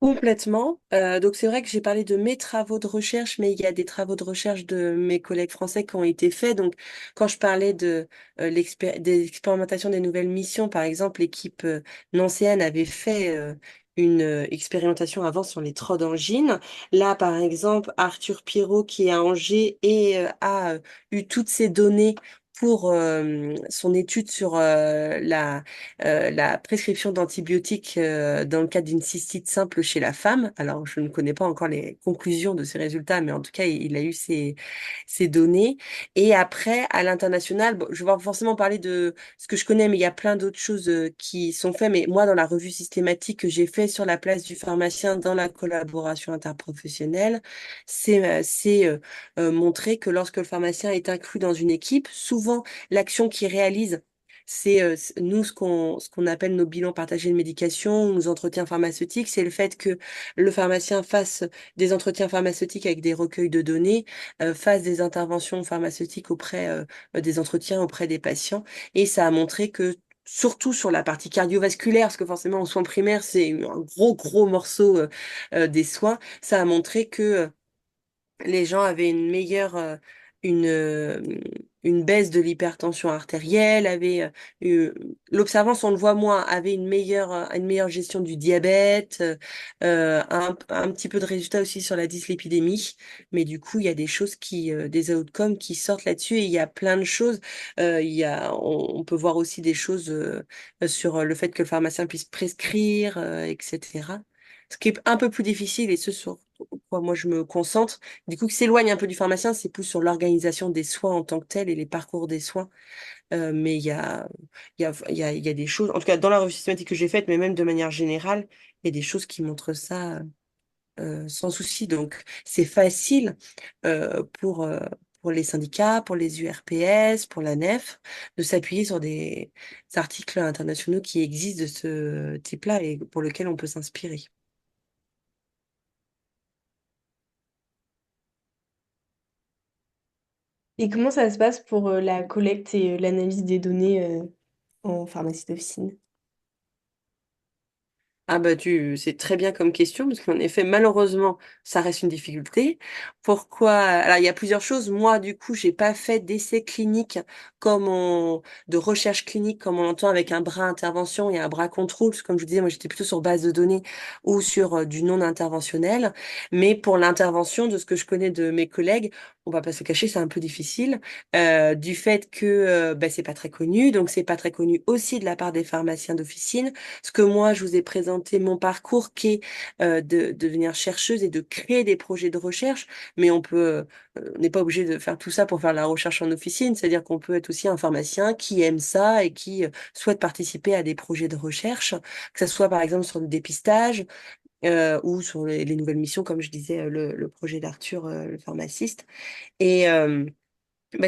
Complètement. Donc c'est vrai que j'ai parlé de mes travaux de recherche, mais il y a des travaux de recherche de mes collègues français qui ont été faits. Donc quand je parlais des expérimentations des nouvelles missions, par exemple, l'équipe nancéenne avait fait une expérimentation avant sur les trodangines. Là, par exemple, Arthur Pirot, qui est à Angers, a eu toutes ces données pour son étude sur la prescription d'antibiotiques dans le cadre d'une cystite simple chez la femme. Alors, je ne connais pas encore les conclusions de ces résultats, mais en tout cas, il a eu ces données. Et après, à l'international, bon, je vais pas forcément parler de ce que je connais, mais il y a plein d'autres choses qui sont faites. Mais moi, dans la revue systématique que j'ai fait sur la place du pharmacien dans la collaboration interprofessionnelle, c'est montrer que lorsque le pharmacien est inclus dans une équipe, souvent, l'action qu'il réalise, nous ce qu'on appelle nos bilans partagés de médication, nos entretiens pharmaceutiques, c'est le fait que le pharmacien fasse des entretiens pharmaceutiques avec des recueils de données, fasse des interventions pharmaceutiques des entretiens auprès des patients, et ça a montré que surtout sur la partie cardiovasculaire, parce que forcément en soins primaires c'est un gros morceau des soins, ça a montré que les gens avaient une, euh, une baisse de l'hypertension artérielle, eu- l'observance, on le voit moins, avait une meilleure gestion du diabète, un petit peu de résultats aussi sur la dyslipidémie. Mais du coup, il y a des choses des outcomes qui sortent là-dessus et il y a plein de choses. On peut voir aussi des choses sur le fait que le pharmacien puisse prescrire, etc. Ce qui est un peu plus difficile et ce sur quoi moi je me concentre, du coup, qui s'éloigne un peu du pharmacien, c'est plus sur l'organisation des soins en tant que tel et les parcours des soins. Mais il y a des choses, en tout cas dans la revue systématique que j'ai faite, mais même de manière générale, il y a des choses qui montrent ça sans souci. Donc, c'est facile pour les syndicats, pour les URPS, pour la NEF, de s'appuyer sur des articles internationaux qui existent de ce type-là et pour lesquels on peut s'inspirer. Et comment ça se passe pour la collecte et l'analyse des données en pharmacie d'officine? Ah bah c'est très bien comme question parce qu'en effet malheureusement ça reste une difficulté. Pourquoi? Alors il y a plusieurs choses. Moi du coup j'ai pas fait d'essais cliniques de recherche clinique comme on l'entend avec un bras intervention et un bras contrôle. Parce que comme je vous disais moi j'étais plutôt sur base de données ou sur du non interventionnel. Mais pour l'intervention de ce que je connais de mes collègues, on va pas se le cacher c'est un peu difficile du fait que c'est pas très connu donc c'est pas très connu aussi de la part des pharmaciens d'officine ce que moi, je vous ai présenté mon parcours qui est de devenir chercheuse et de créer des projets de recherche, mais on n'est pas obligé de faire tout ça pour faire la recherche en officine, c'est-à-dire qu'on peut être aussi un pharmacien qui aime ça et qui souhaite participer à des projets de recherche, que ce soit par exemple sur le dépistage ou sur les nouvelles missions, comme je disais, le projet d'Arthur, le pharmaciste. Et,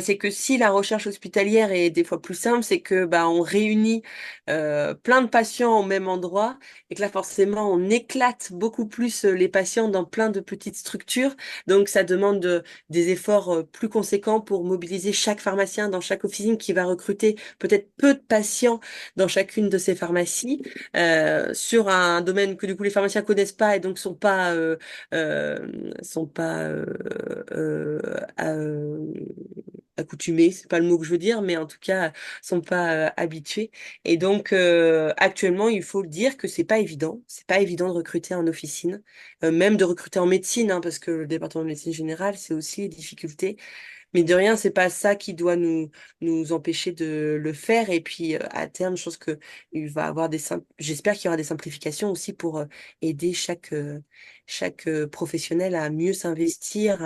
c'est que si la recherche hospitalière est des fois plus simple, c'est que on réunit plein de patients au même endroit et que là forcément on éclate beaucoup plus les patients dans plein de petites structures. Donc ça demande des efforts plus conséquents pour mobiliser chaque pharmacien dans chaque officine qui va recruter peut-être peu de patients dans chacune de ces pharmacies sur un domaine que du coup les pharmaciens connaissent pas et donc sont pas accoutumés, c'est pas le mot que je veux dire, mais en tout cas sont pas habitués. Et donc actuellement, il faut le dire que c'est pas évident de recruter en officine, même de recruter en médecine, hein, parce que le département de médecine générale, c'est aussi les difficultés. Mais de rien, c'est pas ça qui doit nous empêcher de le faire. Et puis à terme, je pense que il va avoir j'espère qu'il y aura des simplifications aussi pour aider chaque professionnel à mieux s'investir.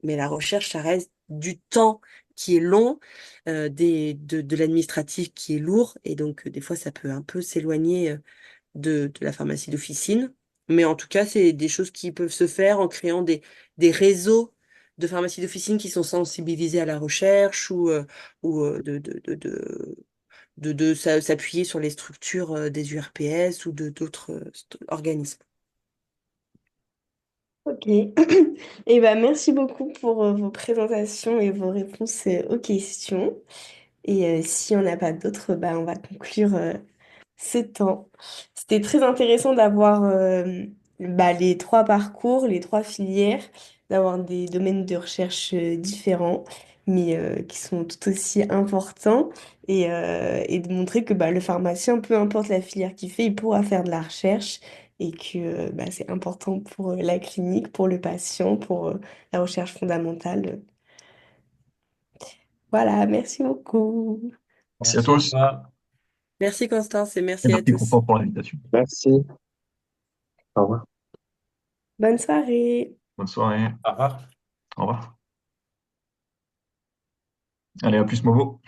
Mais la recherche, ça reste du temps qui est long, de l'administratif qui est lourd. Et donc des fois, ça peut un peu s'éloigner de la pharmacie d'officine. Mais en tout cas, c'est des choses qui peuvent se faire en créant des réseaux de pharmacies d'officine qui sont sensibilisés à la recherche ou s'appuyer sur les structures des URPS ou de d'autres organismes. Ok. Et ben merci beaucoup pour vos présentations et vos réponses aux questions. Et si on n'a pas d'autres, on va conclure ce temps. C'était très intéressant d'avoir les trois parcours, les trois filières, d'avoir des domaines de recherche différents, mais qui sont tout aussi importants, et de montrer que le pharmacien, peu importe la filière qu'il fait, il pourra faire de la recherche, et que c'est important pour la clinique, pour le patient, pour la recherche fondamentale. Voilà, merci beaucoup. Merci à Merci à tous toi. Merci Constance et et merci à merci tous. Constance pour l'invitation. Merci. Au revoir. Bonne soirée. Bonne soirée. Au revoir. Au revoir. Allez, à plus, Momo.